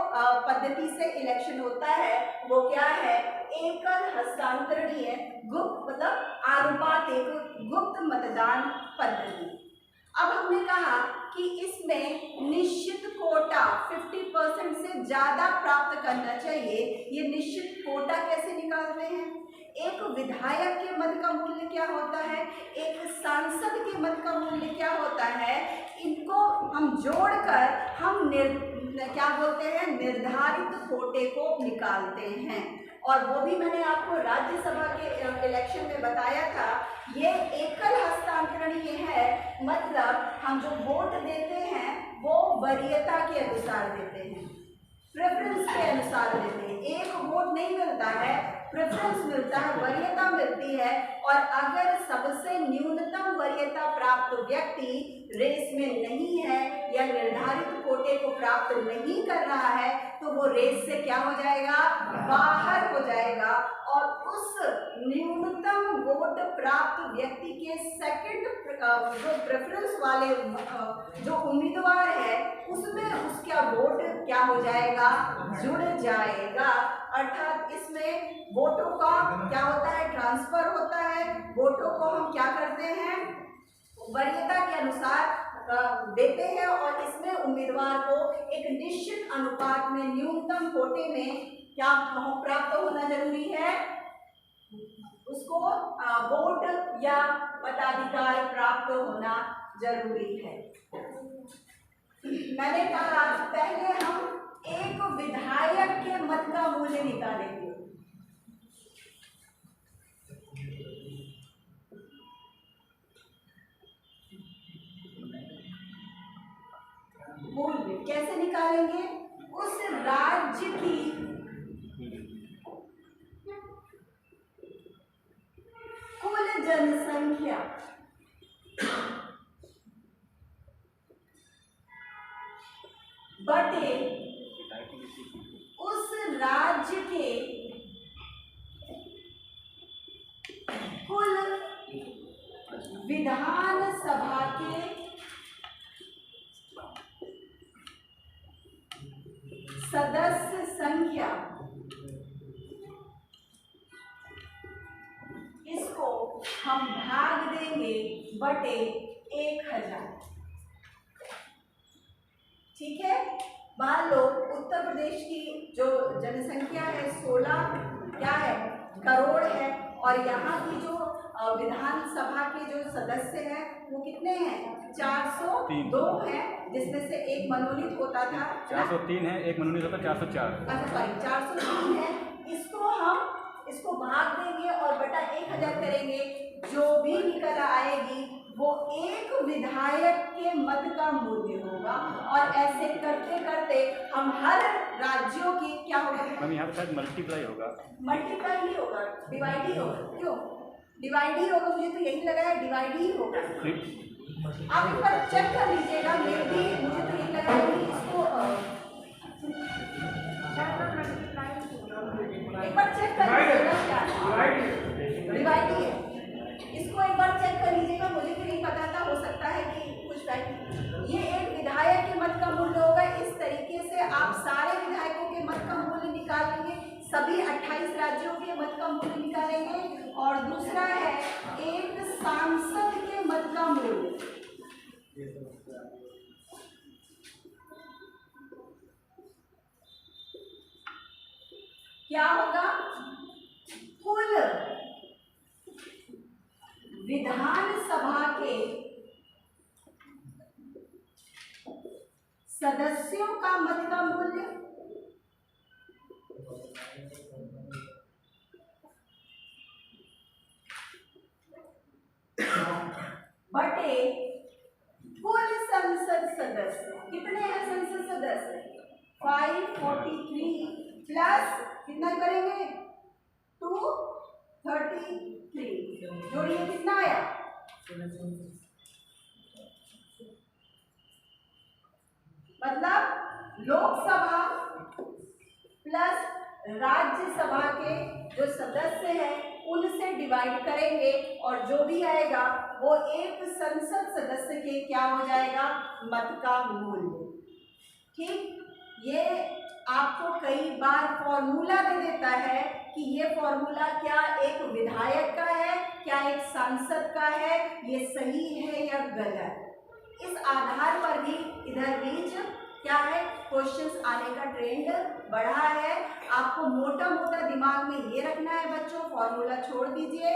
पद्धति से इलेक्शन होता है वो क्या है? एकल हस्तांतरणीय गुप्त मतलब आनुपातिक गुप्त मतदान पद्धति। अब हमने कहा कि इसमें निश्चित कोटा 50% से ज्यादा प्राप्त करना चाहिए। ये निश्चित कोटा कैसे निकालते हैं? एक विधायक के मत का मूल्य क्या होता है, एक सांसद के मत का मूल्य क्या होता है, इनको हम जोड़कर हम क्या बोलते हैं? निर्धारित कोटे को निकालते हैं। और वो भी मैंने आपको राज्यसभा के इलेक्शन में बताया था। ये एकल हस्तांतरणीय है, मतलब हम जो वोट देते हैं वो वरीयता के अनुसार देते हैं, प्रेफरेंस के अनुसार देते हैं। एक वोट नहीं मिलता है, प्रेफरेंस मिलता है, वरीयता मिलती है। और अगर सबसे न्यूनतम वरीयता प्राप्त व्यक्ति रेस में नहीं है या निर्धारित कोटे को प्राप्त नहीं कर रहा है तो वो रेस से क्या हो जाएगा? बाहर हो जाएगा। और उस न्यूनतम वोट प्राप्त व्यक्ति के सेकंड जो प्रेफरेंस वाले जो उम्मीदवार है उसमें उसका वोट क्या हो जाएगा? जुड़ जाएगा। अर्थात इसमें वोटों का क्या होता है? ट्रांसफर होता है। वोटों को हम क्या करते हैं? वरीयता के अनुसार देते हैं और इसमें उम्मीदवार को एक निश्चित अनुपात में न्यूनतम कोटे में क्या प्राप्त होना जरूरी है? उसको वोट या मताधिकार प्राप्त होना जरूरी है। मैंने कहा पहले हम एक विधायक के मत का मूल्य निकालेंगे। मूल्य कैसे निकालेंगे? उस राज्य की कुल जनसंख्या बटे उस राज्य के कुल विधानसभा के सदस्य संख्या, इसको हम भाग देंगे बटे 1000। ठीक है। मान लो उत्तर प्रदेश की जो जनसंख्या है 16 क्या है? करोड़ है। और यहाँ की जो विधानसभा के जो सदस्य हैं वो कितने हैं? 402 हैं, जिसमें से एक मनोनीत होता था। 403 है, एक मनोनीत होता 404। अच्छा सॉरी 403 है। इसको हम इसको भाग देंगे और बटा 1000 करेंगे, जो भी निकल आएगी वो एक विधायक के मत का मूल्य होगा। और ऐसे करते करते हम हर राज्यों की क्या होगा, मैम यहाँ पे शायद मल्टीप्लाई होगा, मल्टीप्लाई नहीं होगा, डिवाइड ही होगा। क्यों डिवाइड ही होगा? मुझे तो यही लगा है डिवाइड ही होगा। आप एक बार चेक कर लीजिएगा, मुझे तो यही लगा है कि इसको एक बार चेक कर लीजिएगा, क्या डिवाइड ही है, इसको एक बार चेक कर लीजिएगा। मुझे तो नहीं पता था, हो सकता है कि कुछ फैक्ट। ये एक विधायक के मत का मूल्य होगा। इस तरीके से आप सारे विधायकों के मत का मूल्य निकालेंगे, सभी 28 राज्यों के मत का मूल्य निकालेंगे। और दूसरा है एक सांसद के मत का मूल्य। क्या होगा? कुल विधानसभा के सदस्यों का मत का मूल्य बटे कुल संसद सदस्य। कितने हैं संसद सदस्य? 543 प्लस कितना करेंगे? 233। जोड़िए कितना आया? मतलब लोकसभा प्लस राज्यसभा के जो सदस्य हैं उनसे डिवाइड करेंगे और जो भी आएगा वो एक संसद सदस्य के क्या हो जाएगा? मत का मूल्य। ठीक, ये आपको कई बार फॉर्मूला दे देता है कि ये फॉर्मूला क्या एक विधायक का है, क्या एक सांसद का है, ये सही है या गलत। इस आधार पर भी इधर बीच क्या है, क्वेश्चंस आने का ट्रेंड बढ़ा है। आपको मोटा मोटा दिमाग में ये रखना है बच्चों, फॉर्मूला छोड़ दीजिए।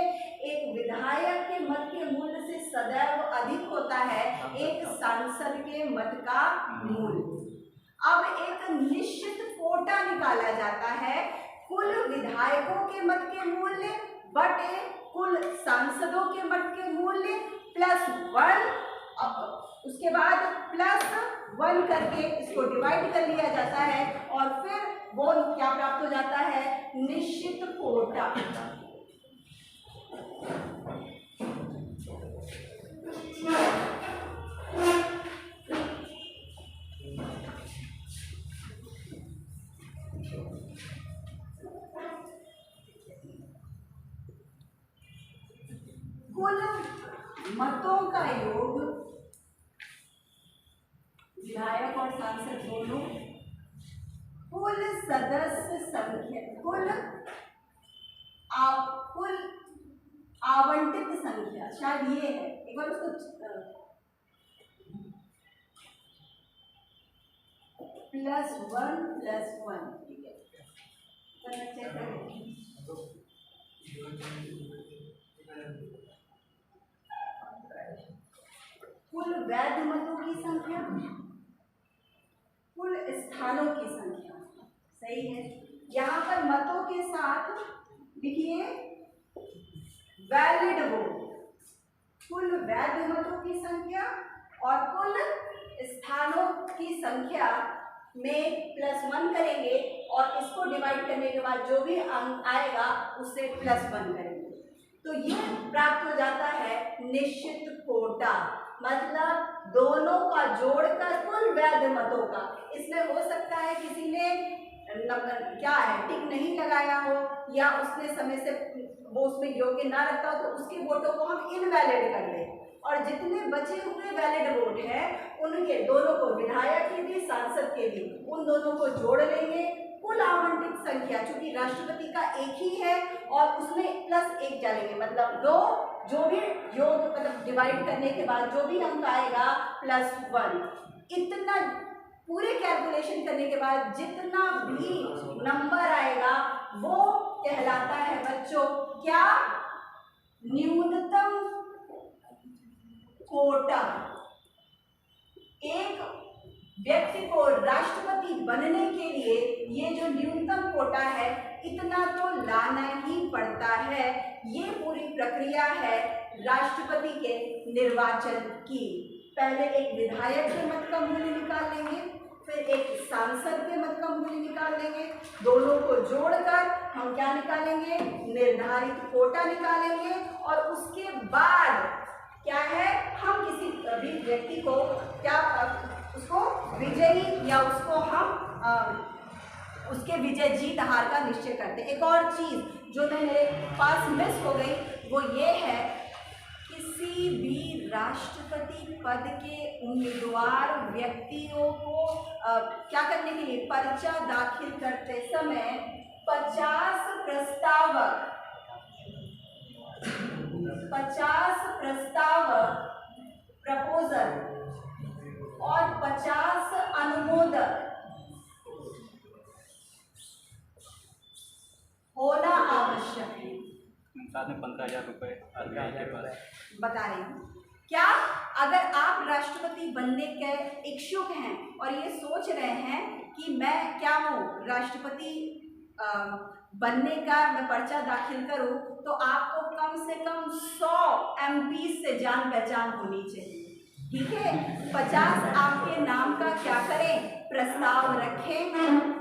एक विधायक के मत के मूल्य से सदैव अधिक होता है एक सांसद के मत का मूल्य। अब एक निश्चित कोटा निकाला जाता है, कुल विधायकों के मत के मूल्य बटे कुल सांसदों के मत के मूल्य प्लस 1, अब उसके बाद प्लस 1 करके इसको डिवाइड कर लिया जाता है और फिर वो क्या प्राप्त हो जाता है? निश्चित कोटा। कुल मतों का योग विधायक और सांसद दोनों, कुल सदस्य संख्या, कुल आवंटित संख्या, शायद ये है, एक बार उसको +1 + 1, ठीक है, चेक करें। कुल वैध मतों की संख्या, कुल स्थानों की संख्या, सही है। यहाँ पर मतों के साथ लिखिए वैलिड वोट, कुल वैध मतों की संख्या और कुल स्थानों की संख्या में +1 करेंगे और इसको डिवाइड करने के बाद जो भी अंक आएगा उससे +1 करेंगे, तो ये प्राप्त हो जाता है निश्चित कोटा। मतलब दोनों का जोड़कर कुल वैध मतों का। इसमें हो सकता है किसी ने क्या है टिक नहीं लगाया हो या उसने समय से वो उसमें योग्य ना रखता हो, तो उसके वोटों को हम इनवैलिड कर दें और जितने बचे हुए वैलिड वोट हैं उनके दोनों को, विधायक के भी सांसद के भी, उन दोनों को जोड़ लेंगे। कुल आवंटित संख्या चूंकि राष्ट्रपति का एक ही है और उसमें +1 डालेंगे, मतलब जो भी योग मतलब डिवाइड करने के बाद जो भी अंक आएगा +1। इतना पूरे कैलकुलेशन करने के बाद जितना भी नंबर आएगा वो कहलाता है बच्चों क्या? न्यूनतम कोटा। एक व्यक्ति को राष्ट्रपति बनने के लिए ये जो न्यूनतम कोटा है इतना तो लाना ही पड़ता है। ये पूरी प्रक्रिया है राष्ट्रपति के निर्वाचन की। पहले एक विधायक के मत का मूल्य निकाल लेंगे, फिर एक सांसद के मत का मूल्य निकाल लेंगे, दोनों को जोड़कर हम क्या निकालेंगे, निर्धारित कोटा निकालेंगे, और उसके बाद क्या है, हम किसी भी व्यक्ति को क्या उसको विजयी या उसको हम उसके विजय जीत हार का निश्चय करते हैं। एक और चीज जो मेरे पास मिस हो गई वो ये है, किसी भी राष्ट्रपति पद के उम्मीदवार व्यक्तियों को क्या करने के लिए पर्चा दाखिल करते समय 50 प्रस्तावक प्रपोजल और 50 अनुमोदक होना आवश्यक है। साथ में 15,000 रुपये बता रही हूँ। क्या अगर आप राष्ट्रपति बनने के इच्छुक हैं और ये सोच रहे हैं कि मैं क्या हूँ, राष्ट्रपति बनने का मैं पर्चा दाखिल करूँ, तो आपको कम से कम 100 MP से जान पहचान होनी चाहिए। ठीक है, 50 आपके नाम का क्या करें, प्रस्ताव रखें,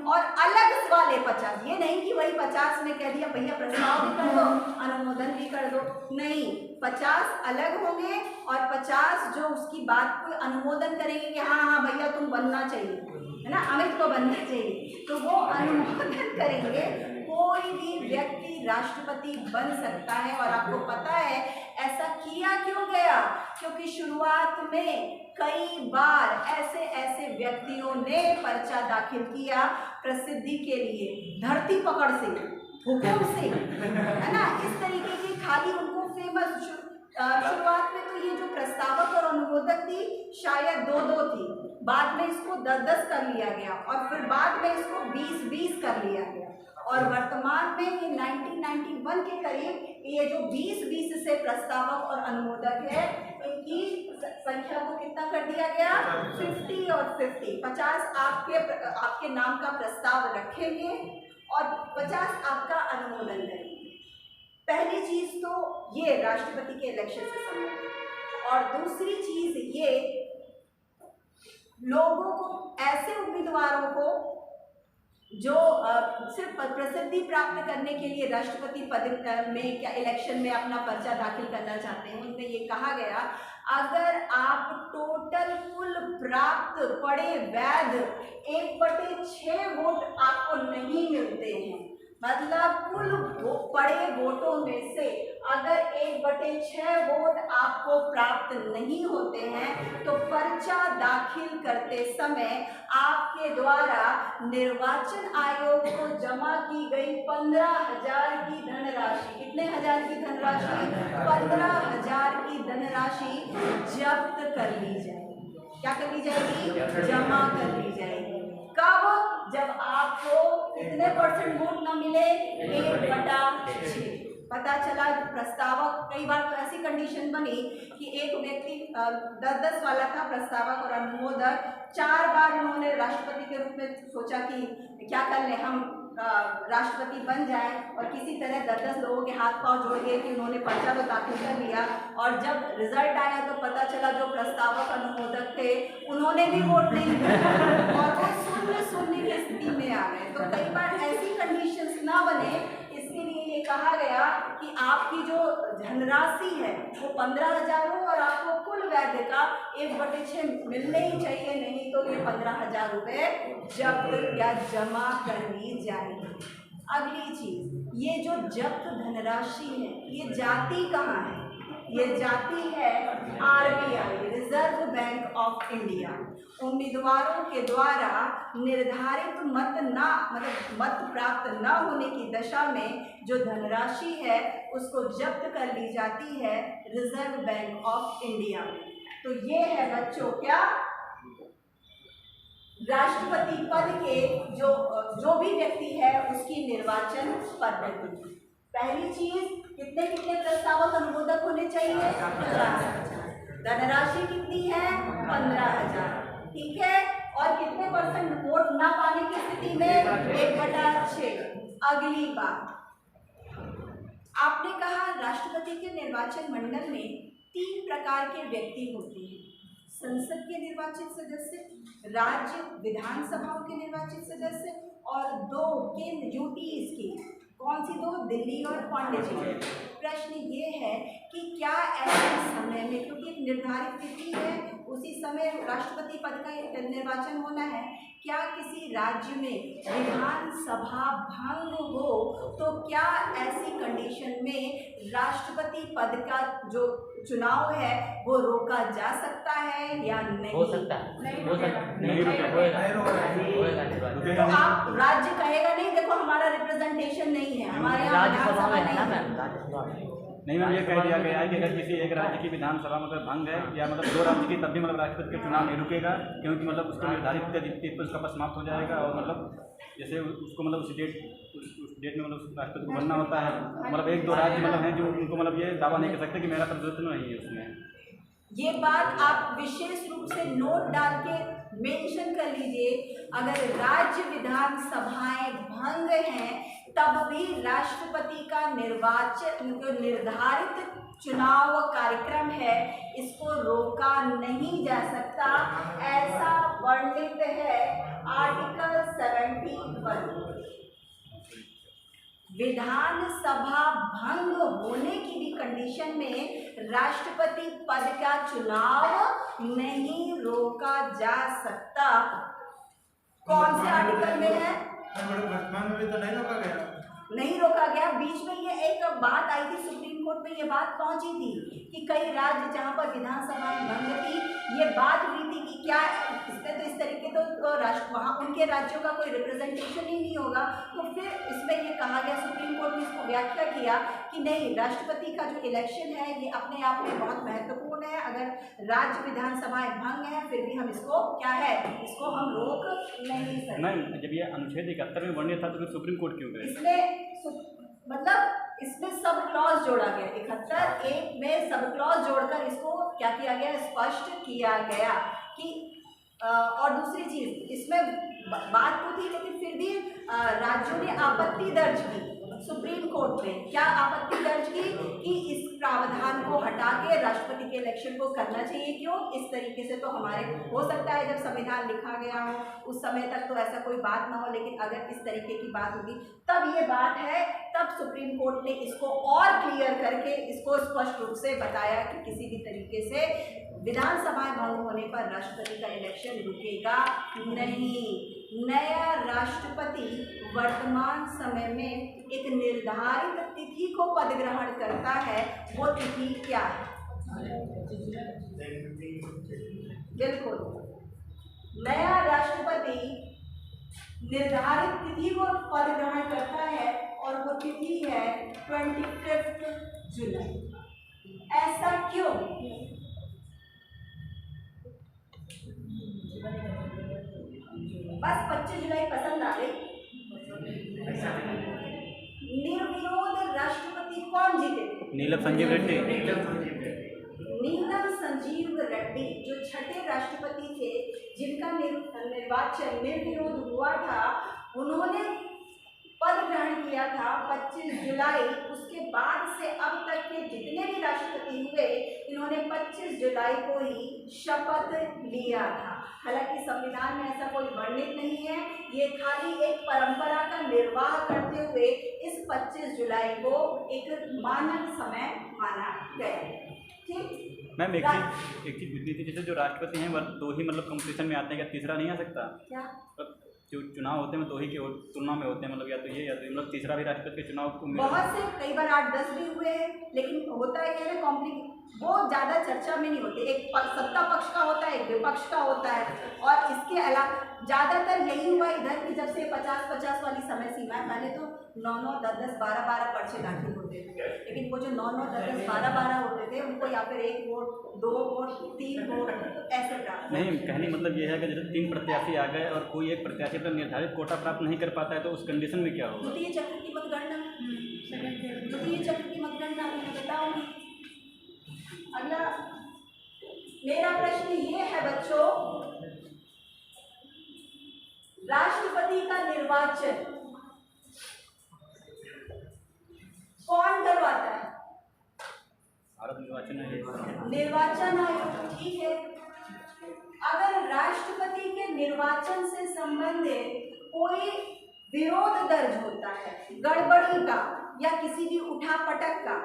और अलग वाले 50, ये नहीं कि वही 50 में कह दिया भैया प्रस्ताव भी कर दो, अनुमोदन भी कर दो, नहीं, 50 अलग होंगे और 50 जो उसकी बात को अनुमोदन करेंगे कि हाँ हाँ भैया तुम बनना चाहिए, है ना, अमित को बनना चाहिए, तो वो अनुमोदन करेंगे। कोई भी व्यक्ति राष्ट्रपति बन सकता है। और आपको पता है ऐसा किया क्यों गया, क्योंकि शुरुआत में कई बार ऐसे व्यक्तियों ने पर्चा दाखिल किया प्रसिद्धि के लिए, धरती पकड़ से, हुक्म से, है ना, इस तरीके की खाली उनको फेमस। शुरुआत में तो ये जो प्रस्तावक और अनुमोदक थी शायद 2-2 थी, बाद में इसको 10-10 कर लिया गया, और फिर बाद में इसको 20-20 कर लिया गया, और वर्तमान में ये 1991 के करीब ये जो 20-20 से प्रस्तावक और अनुमोदक है, इनकी संख्या को कितना कर दिया गया, 50 और 50, 50 आपके नाम का प्रस्ताव रखेंगे और 50 आपका अनुमोदन करेंगे। पहली चीज तो ये राष्ट्रपति के इलेक्शन से संबंधित, और दूसरी चीज ये लोगों को, ऐसे उम्मीदवारों को जो सिर्फ प्रसिद्धि प्राप्त करने के लिए राष्ट्रपति पद में क्या इलेक्शन में अपना पर्चा दाखिल करना चाहते हैं, उनमें ये कहा गया अगर आप टोटल कुल प्राप्त पड़े वैध 1/6 वोट आपको नहीं मिलते हैं, मतलब कुल पड़े वोटों में से अगर 1/6 वोट आपको प्राप्त नहीं होते हैं, तो पर्चा दाखिल करते समय आपके द्वारा निर्वाचन आयोग को जमा की गई 15,000 की धनराशि, कितने हजार की धनराशि, 15,000 की धनराशि जब्त कर ली जाएगी। क्या कर ली जाएगी, जमा कर ली जाएगी। कब, जब आपको कितने % वोट न मिले, 1/6। पता चला प्रस्तावक, कई बार तो ऐसी कंडीशन बनी कि एक व्यक्ति 10-10 वाला था प्रस्तावक और अनुमोदक, 4 बार उन्होंने राष्ट्रपति के रूप में सोचा कि क्या कर ले हम राष्ट्रपति बन जाए, और किसी तरह 10-10 लोगों के हाथ पांव जोड़ गए कि उन्होंने पर्चा तो दाखिल कर लिया, और जब रिजल्ट आया तो पता चला जो प्रस्तावक अनुमोदक थे उन्होंने भी वोट नहीं दिया और वो शून्य की स्थिति में आ गए। तो कई बार ऐसी कंडीशंस ना बने, इसके लिए ये कहा गया कि आपकी जो धनराशि है वो 15,000 हो और आपको कुल वैध का 1/6 मिलने ही चाहिए, नहीं तो ये 15,000 रुपये जब्त या जमा कर ली जाएगी। अगली चीज, ये जो जब्त धनराशि है ये जाती कहाँ है, ये जाती है RBI, reserve bank of India. उम्मीदवारों के द्वारा निर्धारित मत प्राप्त न होने की दशा में जो धनराशि है उसको जब्त कर ली जाती है रिजर्व बैंक ऑफ इंडिया में। तो ये है बच्चों क्या, राष्ट्रपति पद के जो भी व्यक्ति है उसकी निर्वाचन पद्धति। पहली चीज, कितने प्रस्तावक अनुमोदक होने चाहिए, 15,000। धनराशि कितनी है, 15,000, ठीक है। और कितने परसेंट वोट ना पाने की स्थिति में 1/6। अगली बात, आपने कहा राष्ट्रपति के निर्वाचन मंडल में 3 प्रकार के व्यक्ति होते हैं, संसद के निर्वाचित सदस्य, राज्य विधानसभाओं के निर्वाचित सदस्य और 2 केंद्र यूटीज के। कौन सी 2? दिल्ली और पांडिचेरी। प्रश्न ये है कि क्या ऐसे समय में, क्योंकि एक निर्धारित तिथि है, उसी समय राष्ट्रपति पद का निर्वाचन होना है, क्या किसी राज्य में विधानसभा भंग हो तो क्या ऐसी कंडीशन में राष्ट्रपति पद का जो चुनाव है वो रोका जा सकता है या नहीं? हो सकता है, हो सकता है, नहीं होएगा। तो आप राज्य कहेगा नहीं, देखो हमारा रिप्रेजेंटेशन नहीं है, हमारे यहाँ राज्यसभा में है ना नहीं है। मैम, राज्यसभा नहीं मैम, ये कह दिया गया है कि अगर किसी एक राज्य की विधानसभा मतलब भंग है या मतलब 2 राज्य की, तब भी मतलब राष्ट्रपति का चुनाव नहीं रुकेगा, क्योंकि मतलब उसको निर्धारित तिथि पर उसका पद समाप्त हो जाएगा और मतलब जैसे उसको मतलब उस डेट में मतलब उस राष्ट्रपति को बनना होता है। मतलब 1-2 राज्य मतलब हैं जो उनको मतलब ये दावा नहीं कर सकते कि मेरा प्रतिनिधित्व नहीं है उसमें। ये बात आप विशेष रूप से नोट डाल के मेंशन कर लीजिए, अगर राज्य विधानसभाएं भंग हैं तब भी राष्ट्रपति का निर्वाचन जो निर्धारित चुनाव कार्यक्रम है इसको रोका नहीं जा सकता, ऐसा वर्णित है आर्टिकल 71। विधानसभा भंग होने की भी कंडीशन में राष्ट्रपति पद का चुनाव नहीं रोका जा सकता। कौन से आर्टिकल में है? वर्तमान में भी तो नहीं रोका गया। नहीं रोका गया। बीच में ये एक बात आई थी, सुप्रीम कोर्ट में ये बात पहुंची थी कि कई राज्य जहां पर विधानसभा भंग थी, ये बात हुई थी कि क्या इसमें तो इस तरीके तो राष्ट्र वहाँ उनके राज्यों का कोई रिप्रेजेंटेशन ही नहीं होगा। तो फिर इसमें ये कहा गया, सुप्रीम कोर्ट ने इसको व्याख्या किया कि नहीं, राष्ट्रपति का जो इलेक्शन है ये अपने आप में बहुत महत्वपूर्ण है। अगर राज्य विधानसभाएं भंग है फिर भी हम इसको क्या है, इसको हम रोक नहीं सकते। मैम, जब ये अनुच्छेद 71 में वर्णित था तो फिर सुप्रीम कोर्ट क्यों गए? इसमें मतलब इसमें सब क्लॉज जोड़ा गया, 71(1) में सब क्लॉज जोड़कर इसको क्या किया गया, स्पष्ट किया गया कि और दूसरी चीज इसमें बात तो थी, लेकिन फिर भी राज्यों ने आपत्ति दर्ज की सुप्रीम कोर्ट में। क्या आपत्ति दर्ज की कि इस प्रावधान को हटा के राष्ट्रपति के इलेक्शन को करना चाहिए। क्यों? इस तरीके से तो हमारे हो सकता है जब संविधान लिखा गया हो उस समय तक तो ऐसा कोई बात ना हो, लेकिन अगर इस तरीके की बात होगी तब ये बात है, तब सुप्रीम कोर्ट ने इसको और क्लियर करके इसको स्पष्ट रूप से बताया कि किसी भी तरीके से विधानसभाएं भंग होने पर राष्ट्रपति का इलेक्शन रुकेगा नहीं। नया राष्ट्रपति वर्तमान समय में एक निर्धारित तिथि को पद ग्रहण करता है, वो तिथि क्या है? बिल्कुल, नया राष्ट्रपति निर्धारित तिथि को पद ग्रहण करता है और वो तिथि है 25 जुलाई। ऐसा क्यों? बस 25 जुलाई पसंद आ गई। निर्विरोध राष्ट्रपति कौन जीते थे? नीलम संजीव रेड्डी। नीलम संजीव रेड्डी जो छठे राष्ट्रपति थे जिनका निर्वाचन निर्विरोध हुआ था, उन्होंने पद ग्रहण किया था 25 जुलाई। उसके बाद से अब तक के जितने भी राष्ट्रपति हुए, इन्होंने 25 जुलाई को ही शपथ लिया था। हालांकि संविधान में ऐसा कोई वर्णित नहीं है, ये खाली एक परंपरा का निर्वाह करते हुए इस 25 जुलाई को एक मानक समय माना गया। ठीक मैम, एक चीज पूछनी थी, जैसे जो राष्ट्रपति हैं वह 2 ही मतलब कंपटीशन में आते हैं, क्या तीसरा नहीं आ सकता? क्या जो चुनाव होते हैं 2 ही के तुलना में होते हैं, मतलब या तो ये या तो मतलब तीसरा भी राष्ट्रपति के चुनाव को बहुत से कई बार 8-10 भी हुए हैं, लेकिन होता है क्या ना, वो ज़्यादा चर्चा में नहीं होते। एक सत्ता पक्ष का होता है, एक विपक्ष का होता है, और इसके अलावा ज़्यादातर यही हुआ इधर की जब से 50-50 वाली समय सीमा है। पहले तो 9-9, 10-10, 12-12 पर्चे दाखिल होते थे, लेकिन वो जो 9-9, 10-10, 12-12 होते थे उनको या फिर 1 वोट, 2 वोट, 3 वोट ऐसे प्राप्त। नहीं, कहने मतलब ये है कि जैसे 3 प्रत्याशी आ गए और कोई एक प्रत्याशी पर निर्धारित कोटा प्राप्त नहीं कर पाता है तो उस कंडीशन में क्या होगा? द्वितीय चक्र की मतगणना, द्वितीय चक्र की मतगणना मैं बताऊंगी। अगला मेरा प्रश्न ये है बच्चों राष्ट्रपति का निर्वाचन कौन करवाता है? भारत निर्वाचन आयोग। निर्वाचन आयोग, ठीक है। अगर राष्ट्रपति के निर्वाचन से संबंधित कोई विरोध दर्ज होता है, गड़बड़ी का या किसी भी उठापटक का,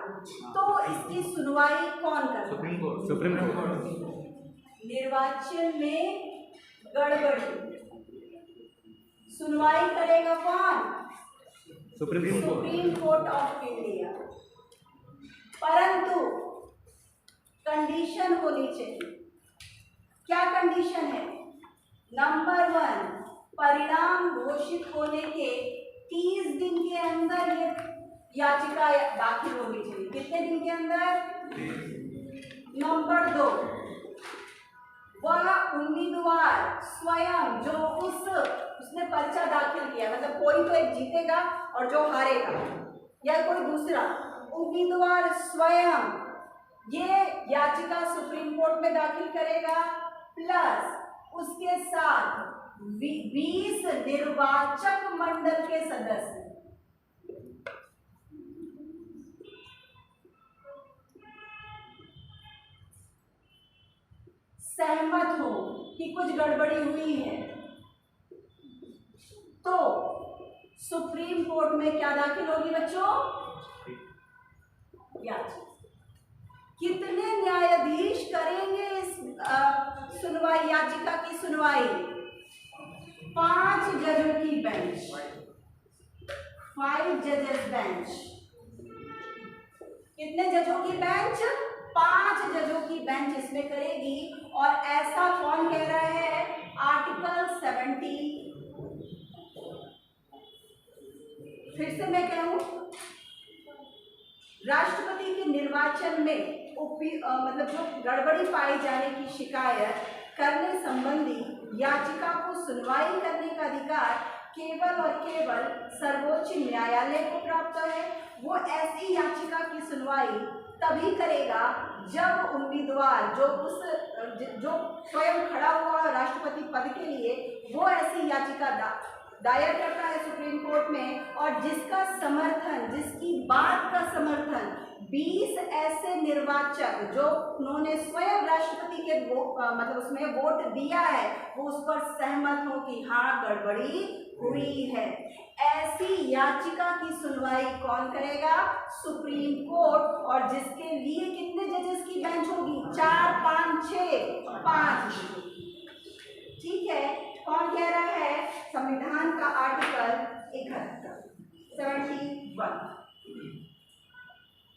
तो इसकी सुनवाई कौन करता है? Supreme court. Supreme court. निर्वाचन में गड़बड़ी सुनवाई करेगा कौन? Supreme court. Supreme court of India. परंतु कंडीशन होनी चाहिए। क्या कंडीशन है? नंबर 1, परिणाम घोषित होने के 30 दिन के अंदर ये याचिका दाखिल होनी चाहिए। कितने दिन के अंदर? नंबर 2, वह उम्मीदवार स्वयं जो उसने पर्चा दाखिल किया, मतलब कोई तो एक जीतेगा और जो हारेगा, या कोई दूसरा उम्मीदवार स्वयं ये याचिका सुप्रीम कोर्ट में दाखिल करेगा, प्लस उसके साथ 20 निर्वाचक मंडल के सदस्य सहमत हो कि कुछ गड़बड़ी हुई है, तो सुप्रीम कोर्ट में क्या दाखिल होगी बच्चों? याचिका। कितने न्यायाधीश करेंगे इस सुनवाई, याचिका की सुनवाई? 5 जजों की बेंच, 5 जजेस बेंच। कितने जजों की बेंच? 5 जजों की बेंच इसमें करेगी। और ऐसा कौन कह रहा है? आर्टिकल 70। फिर से मैं कहूं, राष्ट्रपति के निर्वाचन में मतलब जो गड़बड़ी पाई जाने की शिकायत करने संबंधी याचिका को सुनवाई करने का अधिकार केवल और केवल सर्वोच्च न्यायालय को प्राप्त है। वो ऐसी याचिका की सुनवाई तभी करेगा जब उम्मीदवार जो स्वयं खड़ा हुआ राष्ट्रपति पद के लिए, वो ऐसी याचिका दायर करता है सुप्रीम कोर्ट में, और जिसका समर्थन, जिसकी बात का समर्थन 20 ऐसे निर्वाचक जो उन्होंने स्वयं राष्ट्रपति के मतलब उसमें वोट दिया है, वो उस पर सहमत हो कि हाँ गड़बड़ी हुई है। ऐसी याचिका की सुनवाई कौन करेगा? Supreme court. और जिसके लिए कितने जजेस की बेंच होगी? 4, 5, 6, 5। ठीक है। कौन कह रहा है? संविधान का आर्टिकल 71।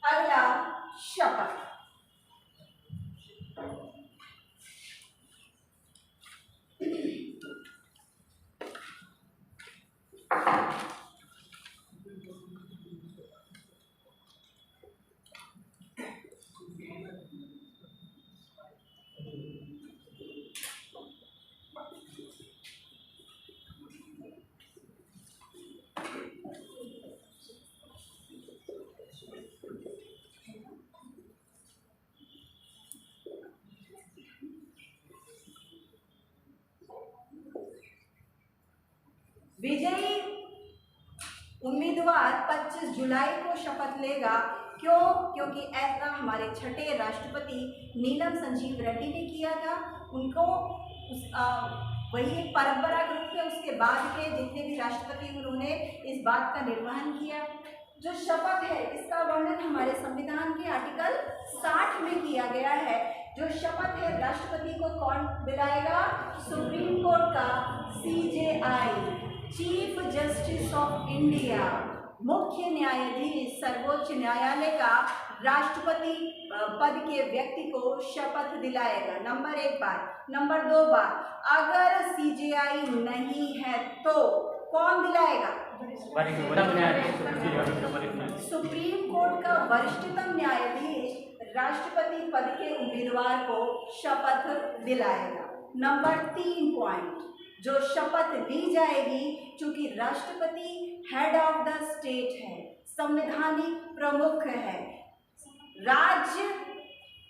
अगला शपथ। विजयी उम्मीदवार 25 जुलाई को शपथ लेगा। क्यों? क्योंकि ऐसा हमारे छठे राष्ट्रपति नीलम संजीव रेड्डी ने किया था। उनको वही एक परंपरा ग्रुप है, उसके बाद के जितने भी राष्ट्रपति उन्होंने इस बात का निर्वहन किया। जो शपथ है इसका वर्णन हमारे संविधान के आर्टिकल 60 में किया गया है। जो शपथ है राष्ट्रपति को कौन दिलाएगा? सुप्रीम कोर्ट का CJI, chief justice of India, मुख्य न्यायाधीश सर्वोच्च न्यायालय का राष्ट्रपति पद के व्यक्ति को शपथ दिलाएगा। नंबर 1 बार। नंबर 2 बार, अगर CJI नहीं है तो कौन दिलाएगा? सुप्रीम कोर्ट का वरिष्ठतम न्यायाधीश राष्ट्रपति पद के उम्मीदवार को शपथ दिलाएगा। नंबर 3 पॉइंट, जो शपथ दी जाएगी, चूंकि राष्ट्रपति हेड ऑफ द स्टेट है, संवैधानिक प्रमुख है, राज्य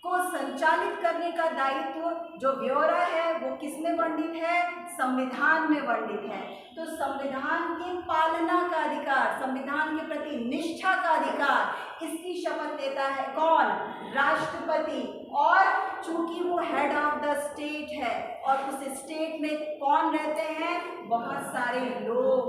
को संचालित करने का दायित्व जो ब्यौरा है वो किसमें वर्णित है? संविधान में वर्णित है। तो संविधान की पालना का अधिकार, संविधान के प्रति निष्ठा का अधिकार, इसकी शपथ लेता है कौन? राष्ट्रपति। और चूंकि वो हेड ऑफ द स्टेट है और उस स्टेट में कौन रहते हैं? बहुत सारे लोग,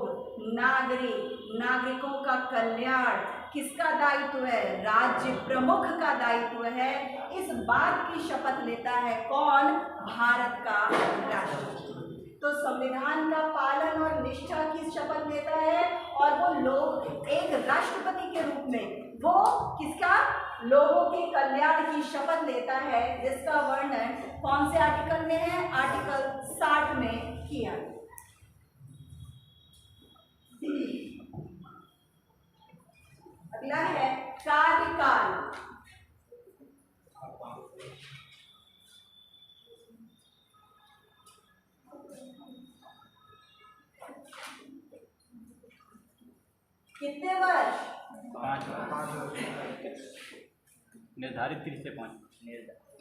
नागरिकों का कल्याण किसका दायित्व है? राज्य प्रमुख का दायित्व है। इस बात की शपथ लेता है कौन? भारत का राष्ट्रपति। तो संविधान का पालन और निष्ठा की शपथ लेता है और वो लोग एक राष्ट्रपति के रूप में वो किसका? लोगों के कल्याण की शपथ लेता है, जिसका वर्णन कौन से आर्टिकल में है? आर्टिकल 60 में किया। अगला है कार्यकाल। कितने वर्ष? 5 निर्धारित 30 से 5।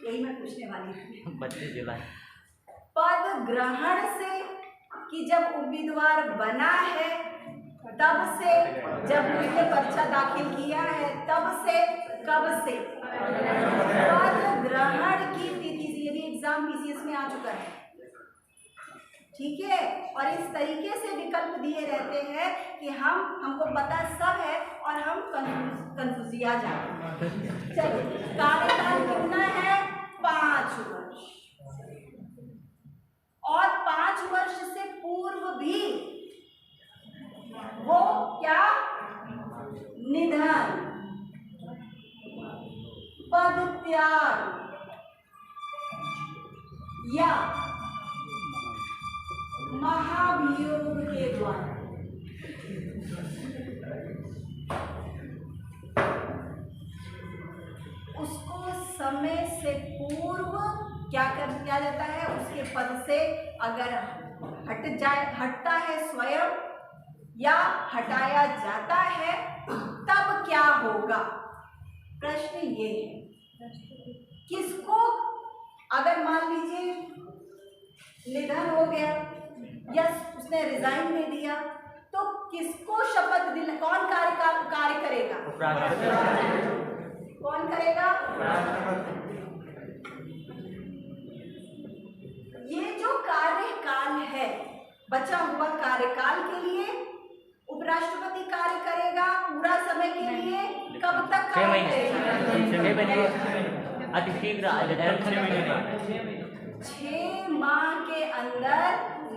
यही मैं पूछने वाली थी। 25 जुलाई। पद ग्रहण से कि जब उम्मीदवार बना है तब से, जब उसने पर्चा दाखिल किया है तब से, कब से? पद ग्रहण की तिथि से। यदि एग्जाम पीसीएस में आ चुका है, ठीक है। और इस तरीके से विकल्प दिए रहते हैं कि हमको पता सब है और हम कंफ्यूजिया जाते हैं। चलिए, कार्यकाल कितना है? 5 वर्ष। और 5 वर्ष से पूर्व भी वो क्या? निधन, पद त्याग या महाभियोग के द्वारा उसको समय से पूर्व क्या कर दिया जाता है? उसके पद से अगर हटता है स्वयं या हटाया जाता है तब क्या होगा? प्रश्न ये है, किसको अगर मान लीजिए निधन हो गया या उसने रिजाइन दे दिया तो किसको शपथ दिला? कौन कार्य करेगा? कौन करेगा? ये जो कार्यकाल है, बचा हुआ कार्यकाल के लिए उपराष्ट्रपति कार्य करेगा पूरा समय के लिए। कब तक? 6 महीने। अति शीघ्र 6 माह के अंदर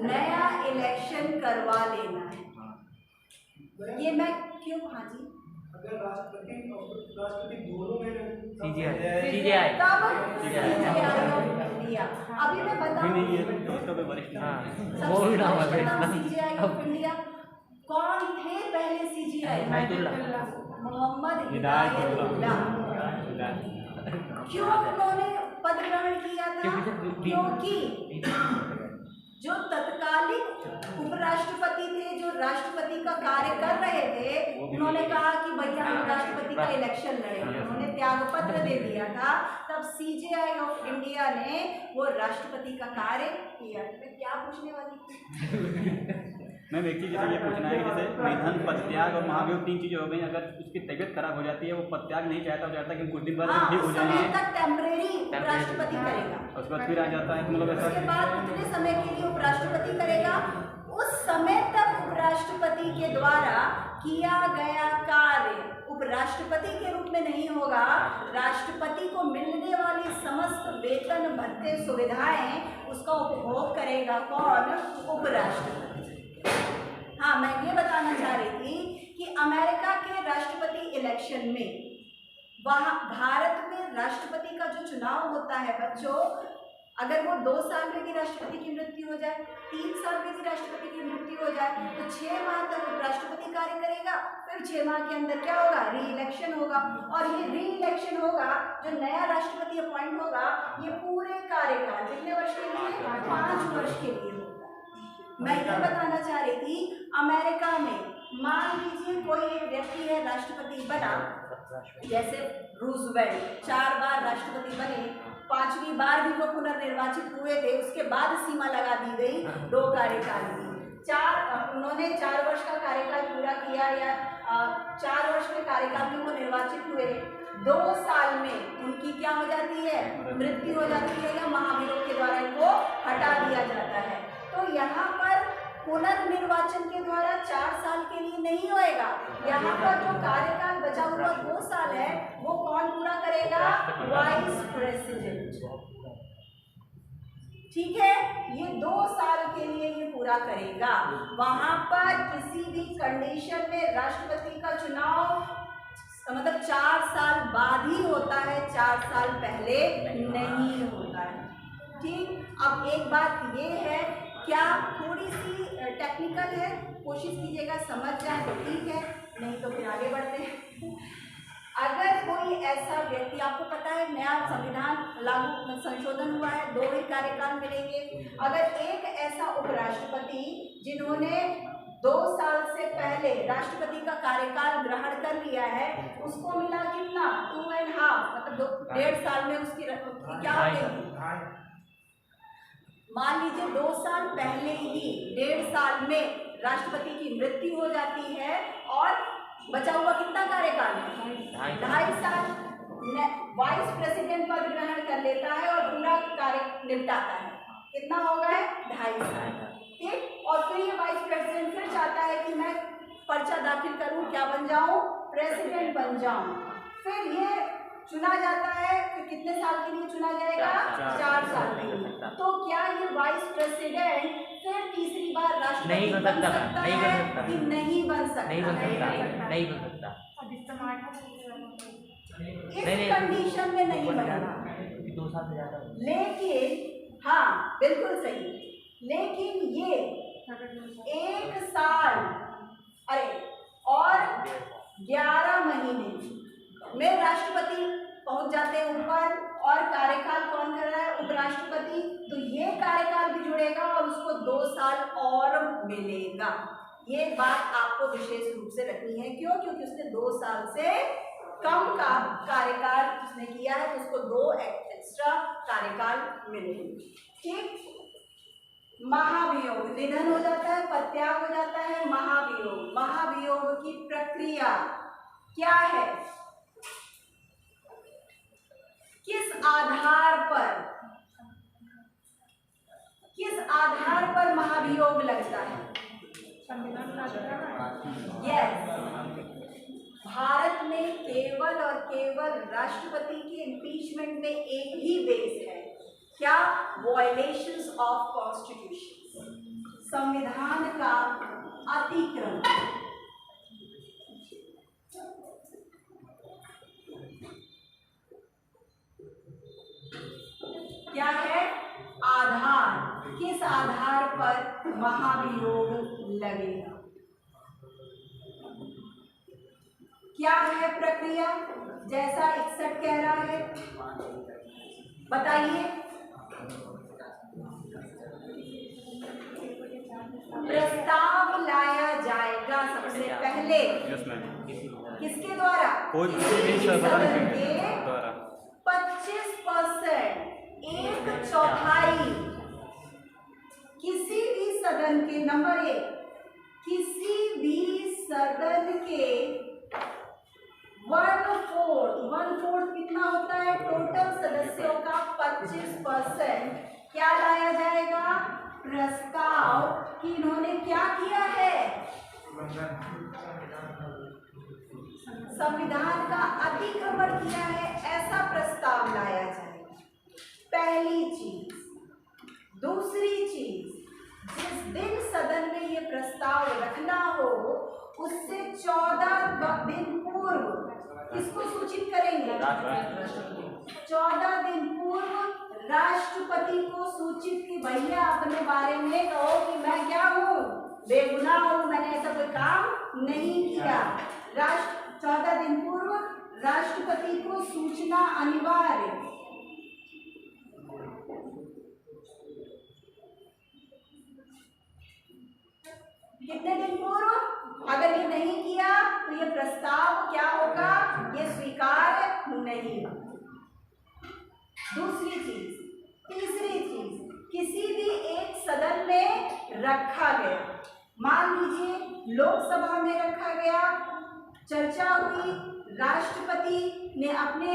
नया इलेक्शन करवा लेना है। ये मैं क्यों? हाँ जी, अगर राष्ट्रपति दोनों में CGI तब इंडिया। अभी मैं बताऊं CGI ऑफ इंडिया कौन थे पहले? CGI मोहम्मद हिदायतुल्लाह। क्यों उन्होंने पद ग्रहण किया था? क्योंकि जो तत्कालीन उपराष्ट्रपति थे, जो राष्ट्रपति का कार्य कर रहे थे, उन्होंने कहा कि भैया हम राष्ट्रपति का इलेक्शन लड़ेंगे। उन्होंने त्यागपत्र दे दिया था। तब CGI ऑफ इंडिया ने वो राष्ट्रपति का कार्य किया। मैं क्या पूछने वाली थी? मैम एक चीज़ जैसे ये पूछना है कि जैसे निधन, पदत्याग और महाभियोग 3 चीज़ें हो गई। अगर उसकी तबीयत खराब हो जाती है, वो पदत्याग नहीं चाहता, हो जाता है कि कुछ दिन बाद ठीक हो जाएंगे, टेम्परेरी उपराष्ट्रपति करेगा। उसके बाद फिर आ जाता है, मतलब ऐसा उसके बाद उतने समय के लिए उपराष्ट्रपति करेगा। उस समय तक उपराष्ट्रपति के द्वारा किया गया कार्य उपराष्ट्रपति के रूप में नहीं होगा। राष्ट्रपति को मिलने वाली समस्त वेतन, भत्ते, सुविधाएं उसका उपभोग करेगा कौन? उपराष्ट्रपति। हाँ, मैं ये बताना चाह रही थी कि अमेरिका के राष्ट्रपति इलेक्शन में, वहाँ भारत में राष्ट्रपति का जो चुनाव होता है बच्चों, अगर वो 2 साल में भी राष्ट्रपति की मृत्यु हो जाए, 3 साल में भी राष्ट्रपति की मृत्यु हो जाए, तो 6 माह तक राष्ट्रपति कार्य करेगा। फिर 6 माह के अंदर क्या होगा? री इलेक्शन होगा। और ये री इलेक्शन होगा, जो नया राष्ट्रपति अपॉइंट होगा, ये पूरे कार्यकाल कितने वर्ष के लिए? 5 वर्ष के लिए होगा। मैं ये बताना चाह रही थी, अमेरिका में मान लीजिए कोई एक व्यक्ति है राष्ट्रपति बना, जैसे रूजवेल्ट 4 बार राष्ट्रपति बने, 5वीं बार भी वो पुनर्निर्वाचित हुए थे, उसके बाद सीमा लगा दी गई 2 कार्यकाल की। उन्होंने 4 वर्ष का कार्यकाल पूरा किया या 4 वर्ष के कार्यकाल में वो निर्वाचित हुए, 2 साल में उनकी क्या हो जाती है, मृत्यु हो जाती है या महाभियोग के द्वारा इनको हटा दिया जाता है। तो यहाँ पर पुनर्निर्वाचन के द्वारा 4 साल के लिए नहीं होएगा, यहाँ पर जो कार्यकाल बचा हुआ 2 साल है वो कौन पूरा करेगा, वाइस प्रेसिडेंट। ठीक है, ये 2 साल के लिए ये पूरा करेगा। वहां पर किसी भी कंडीशन में राष्ट्रपति का चुनाव मतलब 4 साल बाद ही होता है, 4 साल पहले नहीं होता है। ठीक, अब एक बात ये है, क्या थोड़ी सी टेक्निकल है, कोशिश कीजिएगा समझ जाए तो ठीक है, नहीं तो फिर आगे बढ़ते हैं। अगर कोई ऐसा व्यक्ति, आपको पता है नया संविधान लागू संशोधन हुआ है, 2 ही कार्यकाल मिलेंगे। अगर एक ऐसा उपराष्ट्रपति जिन्होंने 2 साल से पहले राष्ट्रपति का कार्यकाल ग्रहण कर लिया है, उसको मिला कितना, 2.5 मतलब 1.5 साल में उसकी क्या हो गई, मान लीजिए 2 साल पहले ही 1.5 साल में राष्ट्रपति की मृत्यु हो जाती है और बचा हुआ कितना कार्यकाल है, 2.5 साल, वाइस प्रेसिडेंट पद ग्रहण कर लेता है और पूरा कार्य निपटाता है, कितना हो गया है, 2.5 साल। ठीक, और फिर ये वाइस प्रेसिडेंट फिर चाहता है कि मैं पर्चा दाखिल करूं, क्या बन जाऊं, प्रेसिडेंट बन जाऊं। फिर ये चुना जाता है, फिर कितने साल के लिए चुना जाएगा, 4 साल के लिए। तो क्या ये वाइस प्रेसिडेंट फिर तीसरी बार राष्ट्रपति नहीं बन सकता है कि नहीं बन सकता, नहीं बन सकता। इस कंडीशन में नहीं बनेगा। 2 साल से ज्यादा, लेकिन हाँ बिल्कुल सही, लेकिन ये 1 साल और 11 महीने में राष्ट्रपति पहुंच जाते हैं ऊपर और कार्यकाल कौन कर रहा है, उपराष्ट्रपति। तो ये कार्यकाल भी जुड़ेगा और उसको 2 साल और मिलेगा। ये बात आपको विशेष रूप से रखनी है, क्यों, क्योंकि उसने 2 साल से कम का कार्यकाल उसने किया है, तो उसको 2 एक्स्ट्रा कार्यकाल मिलेंगे। ठीक, महाभियोग, निधन हो जाता है, पदत्याग हो जाता है, महाभियोग। महाभियोग की प्रक्रिया क्या है, किस आधार पर महाभियोग लगता है, यस, भारत में केवल और केवल राष्ट्रपति के इम्पीचमेंट में एक ही बेस है, क्या, वायलेशंस ऑफ कॉन्स्टिट्यूशन, संविधान का अतिक्रमण। क्या है आधार, किस आधार पर महाभियोग लगेगा, क्या है प्रक्रिया, जैसा 61 कह रहा है, बताइए। प्रस्ताव लाया जाएगा सबसे पहले किसके द्वारा, कोई सदन के 25%, 1/4 किसी भी सदन के, नंबर 1, किसी भी सदन के 1/4 कितना होता है, टोटल सदस्यों का 25% क्या लाया जाएगा, प्रस्ताव कि इन्होंने क्या किया है, संविधान का अतिक्रमण किया है, ऐसा प्रस्ताव लाया जाएगा। पहली चीज। दूसरी चीज, जिस दिन सदन में ये प्रस्ताव रखना हो उससे 14 दिन पूर्व किसको सूचित करेंगे, 14 दिन पूर्व राष्ट्रपति को सूचित कि भैया अपने बारे में कहो कि मैं क्या हूँ, बेगुनाह हूँ, मैंने ऐसा कोई काम नहीं किया। 14 दिन पूर्व राष्ट्रपति को सूचना अनिवार्य। कितने दिन पूर्व, अगर ये नहीं किया तो ये प्रस्ताव क्या होगा, ये दूसरी चीज, तीसरी चीज, किसी भी एक सदन में रखा गया, मान लीजिए लोकसभा में रखा गया, चर्चा हुई, राष्ट्रपति ने अपने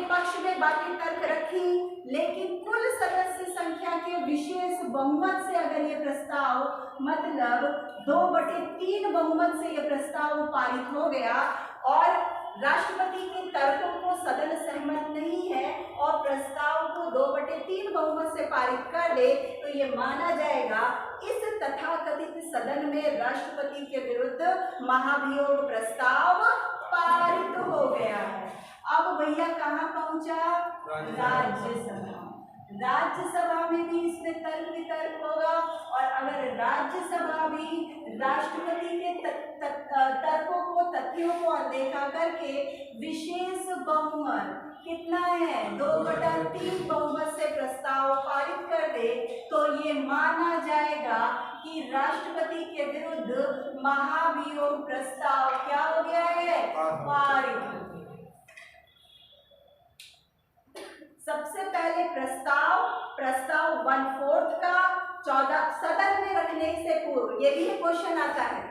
पक्ष में बातें तर्क रखी, लेकिन कुल सदस्य संख्या के विशेष बहुमत से अगर ये प्रस्ताव, मतलब 2/3 बहुमत से ये प्रस्ताव पारित हो गया और राष्ट्रपति के तर्कों को सदन सहमत नहीं है और प्रस्ताव को 2/3 बहुमत से पारित कर दे, तो ये माना जाएगा इस तथाकथित सदन में राष्ट्रपति के विरुद्ध महाभियोग प्रस्ताव पारित हो गया है। अब भैया कहाँ पहुंचा? राज्यसभा। राज्यसभा में भी इसमें तर्क वितर्क होगा और अगर राज्यसभा भी राष्ट्रपति के तर्कों को, तथ्यों को अनदेखा करके विशेष बहुमत कितना है 2/3 बहुमत से प्रस्ताव पारित कर दे, तो ये माना जाएगा कि राष्ट्रपति के विरुद्ध महाभियोग प्रस्ताव क्या हो गया है? पारित। सबसे पहले प्रस्ताव 1/4 का 14 सदन में रखने से पूर्व, ये भी क्वेश्चन आता है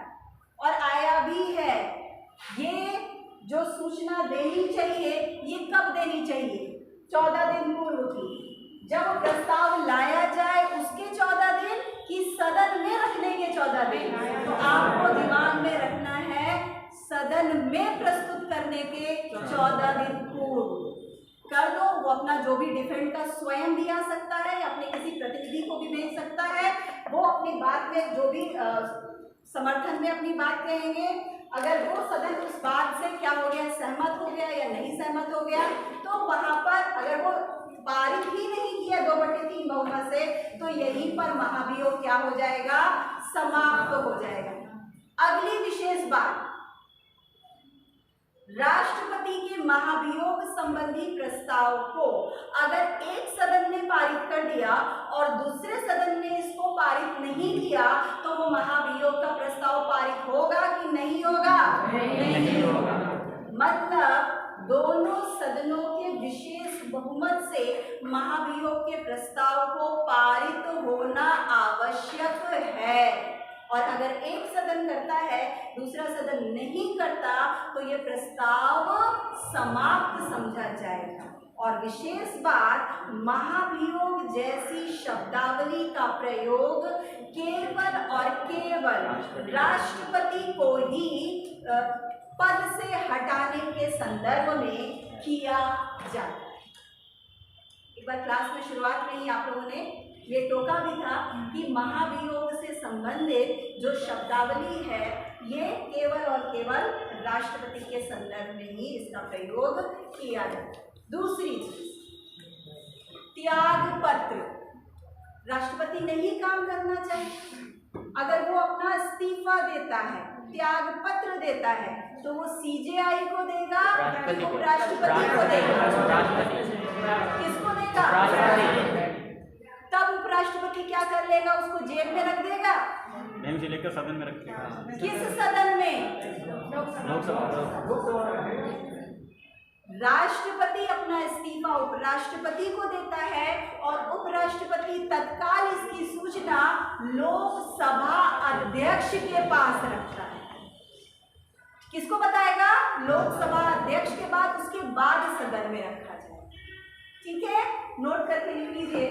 और आया भी है, ये जो सूचना देनी चाहिए ये कब देनी चाहिए? 14 दिन पूर्व की। जब प्रस्ताव लाया जाए उसके 14 दिन कि सदन में रखने के 14 दिन? तो आपको दिमाग में रखना है सदन में प्रस्तुत करने के 14 दिन पूर्व कर दो। वो अपना जो भी डिफेंड का स्वयं भी आ सकता है या अपने किसी प्रतिनिधि को भी भेज सकता है, वो अपनी बात में जो भी समर्थन में अपनी बात कहेंगे। अगर वो सदन उस बात से क्या हो गया, सहमत हो गया या नहीं सहमत हो गया, तो वहां पर अगर वो पारित ही नहीं किया 2/3 बहुमत से, तो यहीं पर महाभियोग क्या हो जाएगा? समाप्त हो जाएगा। अगली विशेष बात, राष्ट्रपति के महाभियोग संबंधी प्रस्ताव को अगर एक सदन ने पारित कर दिया और दूसरे सदन ने इसको पारित नहीं किया, तो वो महाभियोग का प्रस्ताव पारित होगा कि नहीं होगा? नहीं होगा। मतलब दोनों सदनों के विशेष बहुमत से महाभियोग के प्रस्ताव को पारित होना आवश्यक है। और अगर एक सदन करता है दूसरा सदन नहीं करता, तो ये प्रस्ताव समाप्त समझा जाएगा। और विशेष बात, महाभियोग जैसी शब्दावली का प्रयोग केवल और केवल राष्ट्रपति को ही पद से हटाने के संदर्भ में किया जाता है। एक बार क्लास में शुरुआत में ही आप लोगों ने ये टोका भी था कि महाभियोग से संबंधित जो शब्दावली है ये केवल और केवल राष्ट्रपति के संदर्भ में ही इसका प्रयोग किया जाता है। दूसरी चीज, त्याग पत्र। राष्ट्रपति नहीं काम करना चाहिए, अगर वो अपना इस्तीफा देता है, त्याग पत्र देता है, तो वो सीजेआई को देगा, उपराष्ट्रपति को देगा। किसको देगा? तब उपराष्ट्रपति क्या कर लेगा? उसको जेब में रख देगा, बहन से लेकर सदन में रखेगा। किस सदन में? लोकसभा। राष्ट्रपति अपना इस्तीफा उपराष्ट्रपति को देता है और उपराष्ट्रपति तत्काल इसकी सूचना लोकसभा अध्यक्ष के पास रखता है। किसको बताएगा? लोकसभा अध्यक्ष के बाद, उसके बाद सदन में रखा जाए। ठीक है, नोट करके लिख लीजिए।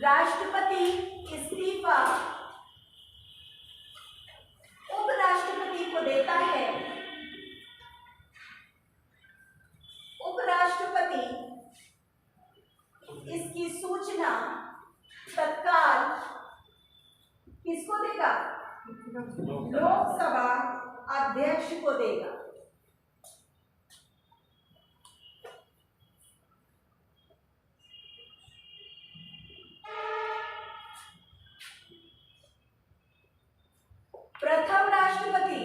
राष्ट्रपति इस्तीफा उपराष्ट्रपति को देता है, उपराष्ट्रपति इसकी सूचना तत्काल किसको देगा? लोकसभा अध्यक्ष को देगा। प्रथम राष्ट्रपति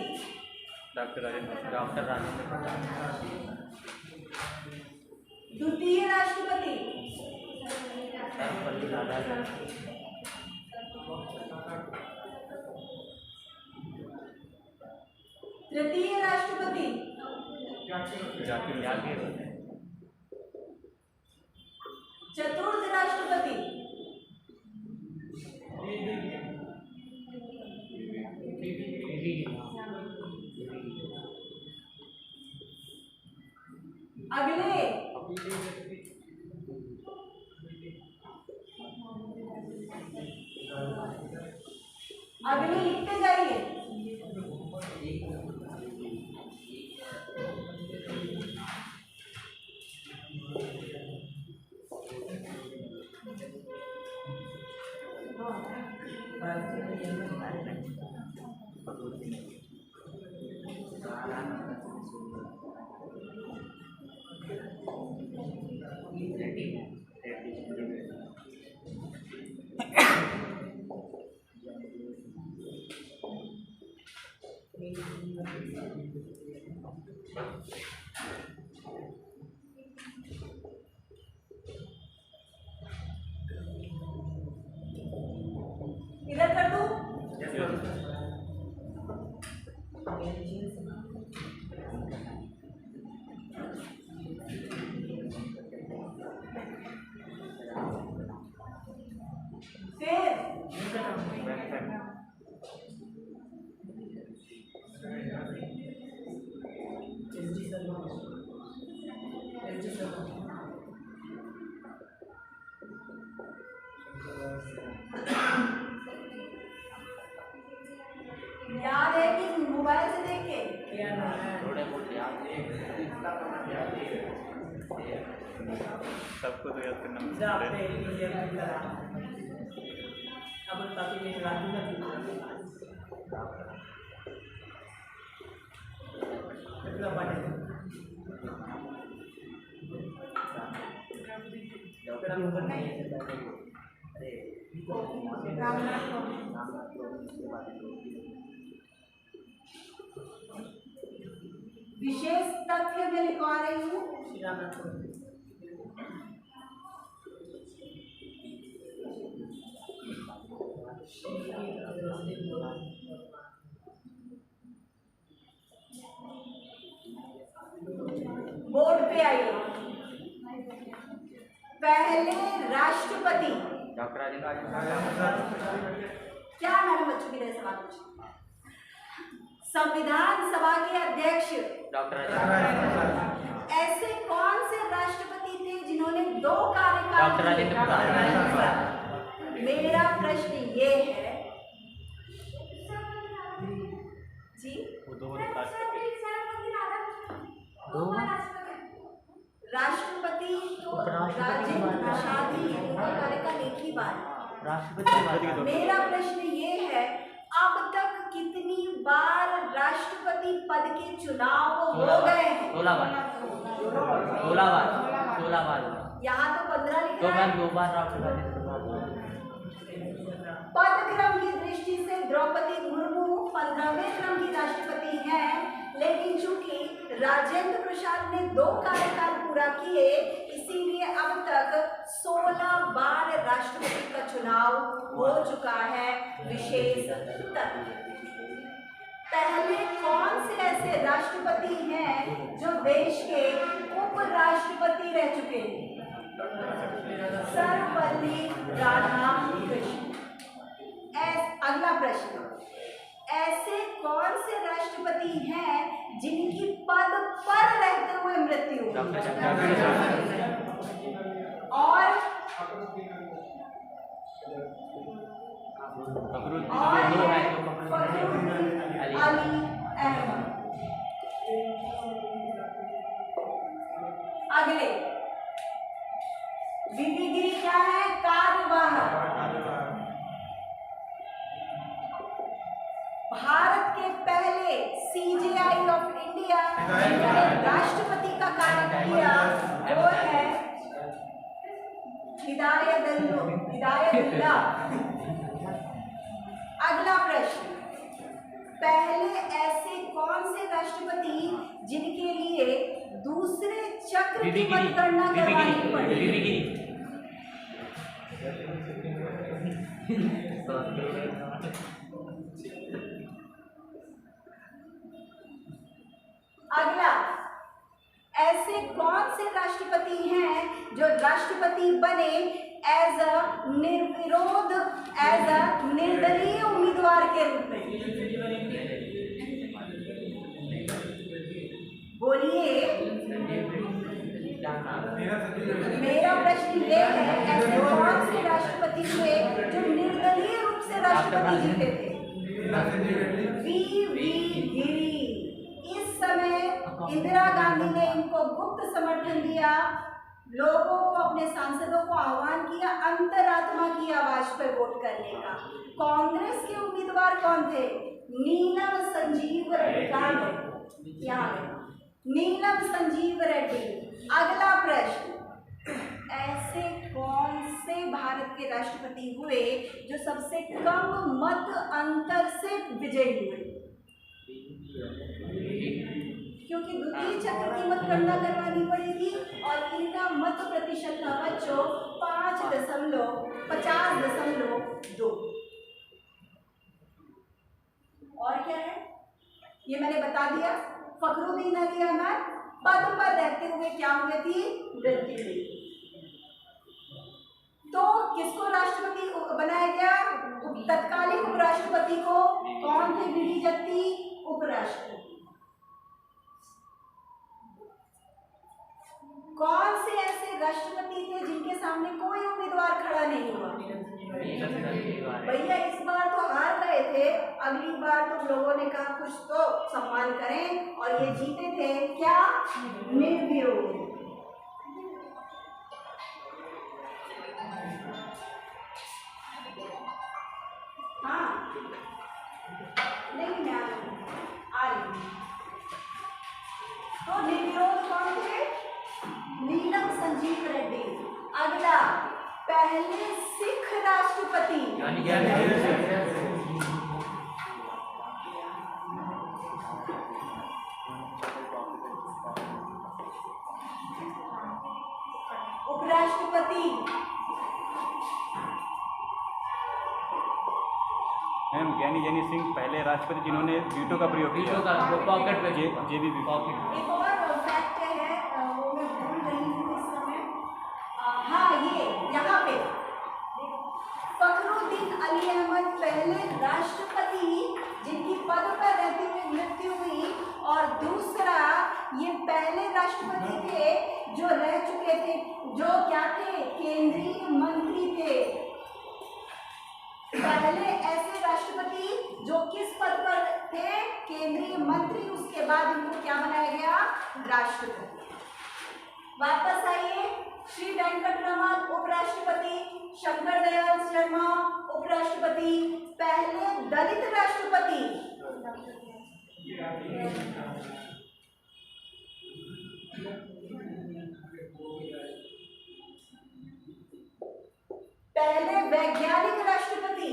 डॉक्टर राजेंद्र प्रसाद। द्वितीय राष्ट्रपति तृतीय राष्ट्रपति जाकिर होते हैं। चतुर्थ राष्ट्रपति अगले लिखते जाइए। इधर कर दूं? याद है कि मोबाइल से देख के थोड़े बहुत याद सबको तो याद करना विशेष तथ्य मैं लिखवा रही हूँ। बोर्ड पे आइए। पहले राष्ट्रपति डॉक्टर राजेंद्र क्या मैडम बच्चों की तरह सवाल पूछे। संविधान सभा के अध्यक्ष डॉक्टर राजेंद्र ऐसे कौन से राष्ट्रपति थे जिन्होंने 2 कार्यकाल डॉक्टर राजेंद्र प्रसाद। मेरा प्रश्न ये है जी, राष्ट्रपति तो राजेंद्र प्रसाद ही उनका कार्यकाल एक ही बार। राष्ट्रपति मेरा प्रश्न ये है, अब तक कितनी बार राष्ट्रपति पद के चुनाव हो गए हैं? 16 बार। यहाँ तो 15 लिखा तो है। मैम 2 बार राष्ट्रपति। पदक्रम की दृष्टि से द्रौपदी मुर्मू 15वें क्रम की राष्ट्रपति हैं, लेकिन चूंकि राजेंद्र प्रसाद ने 2 कार्यकाल पूरा किए, इसीलिए अब तक 16 बार राष्ट्रपति का चुनाव हो चुका है। विशेष तथ्य, पहले कौन से ऐसे राष्ट्रपति हैं जो देश के उपराष्ट्रपति रह चुके हैं? सर्वपल्ली राधाकृष्णन। अगला प्रश्न, ऐसे कौन से राष्ट्रपति हैं जिनकी पद पर रहते हुए मृत्यु हुई? और अली अहमद। अगले, बीबी गिरी क्या है? कार्यवाहक। भारत के पहले CJI ऑफ इंडिया जिन्होंने राष्ट्रपति का कार्य किया वो है हिदायतुल्लाह। अगला प्रश्न, पहले ऐसे कौन से राष्ट्रपति जिनके लिए दूसरे चक्र की मतगणना करवानी पड़ी? अगला, राष्ट्रपति बने एज अ निर्विरोध, एज अ निर्दलीय उम्मीदवार के रूप में? बोलिए। मेरा प्रश्न ये है, ऐसे कौन से राष्ट्रपति हुए जो निर्दलीय रूप से राष्ट्रपति जीते थे? वी गिरी। इस समय इंदिरा गांधी ने इनको गुप्त समर्थन दिया, लोगों को, अपने सांसदों को आह्वान किया अंतरात्मा की आवाज पर वोट करने का। कांग्रेस के उम्मीदवार कौन थे? नीलम संजीव रेड्डी। नीलम संजीव रेड्डी। अगला प्रश्न, ऐसे कौन से भारत के राष्ट्रपति हुए जो सबसे कम मत अंतर से विजयी हुए? क्योंकि द्वितीय चक्र की मतगणना करवानी पड़ेगी और इनका मत प्रतिशत था बच्चों 50.2। और क्या है ये मैंने बता दिया। फखरुद्दीन अली अहमद पद पर रहते हुए क्या हुए थी? मृत्यु हुई। तो किसको राष्ट्रपति बनाया गया? तत्कालीन उपराष्ट्रपति को। कौन थे बीडी जत्ती? उपराष्ट्रपति। कौन से ऐसे राष्ट्रपति थे जिनके सामने कोई उम्मीदवार खड़ा नहीं हुआ? भैया इस बार तो हार गए थे, अगली बार तो लोगों ने कहा कुछ तो सम्मान करें, और ये जीते थे क्या? निर्विरोध। हाँ नहीं, मैं आ रही हूँ। तो निर्विरोध कौन थे? नीलम संजीव रेड्डी। अगला, पहले सिख राष्ट्रपति। उपराष्ट्रपति। मैम ज्ञानी जैनी सिंह पहले राष्ट्रपति जिन्होंने वीटो का प्रयोग किया। पॉकेट पे जेबी पॉकेट। एक और फैक्ट है, वो मैं भूल रही हूँ इस समय। हाँ, ये यहाँ पे फखरुद्दीन अली अहमद पहले राष्ट्रपति जिनकी पद पर रहते हुए मृत्यु हुई, और दूसरा ये पहले राष्ट्रपति थे जो रह चुके थे, जो क्या थे? केंद्रीय मंत्री थे। पहले ऐसे राष्ट्रपति जो किस पद पर थे? केंद्रीय मंत्री। उसके बाद इनको क्या बनाया गया? राष्ट्रपति। वापस आइए। श्री वेंकटरमन उपराष्ट्रपति, शंकर दयाल शर्मा उपराष्ट्रपति, पहले दलित राष्ट्रपति। पहले वैज्ञानिक राष्ट्रपति।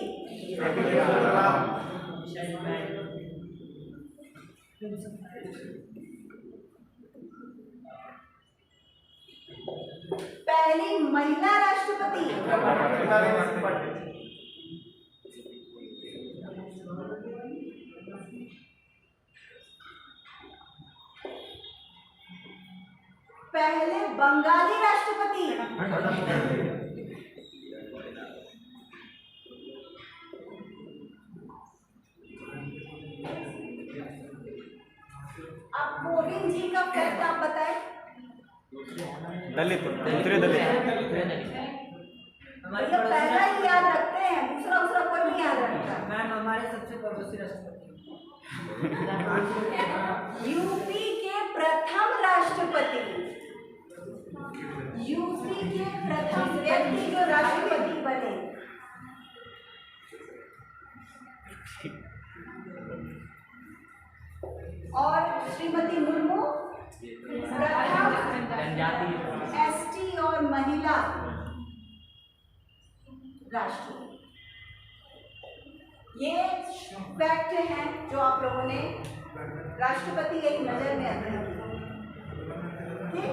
पहली महिला राष्ट्रपति। पहले बंगाली राष्ट्रपति। अब कोविंद जी का फैक्ट आप बताएं। दलित, दूसरे दलित। भैया पहला ही याद रखते हैं, दूसरा कोई नहीं याद रखता। मैम हमारे सबसे पड़ोसी राष्ट्रपति यूपी के प्रथम राष्ट्रपति, यूपी के प्रथम व्यक्ति जो राष्ट्रपति बने। और श्रीमती मुर्मू प्रथम एसटी और महिला राष्ट्रपति। ये फैक्ट हैं जो आप लोगों ने राष्ट्रपति एक नजर में अध्ययन किया। ठीक?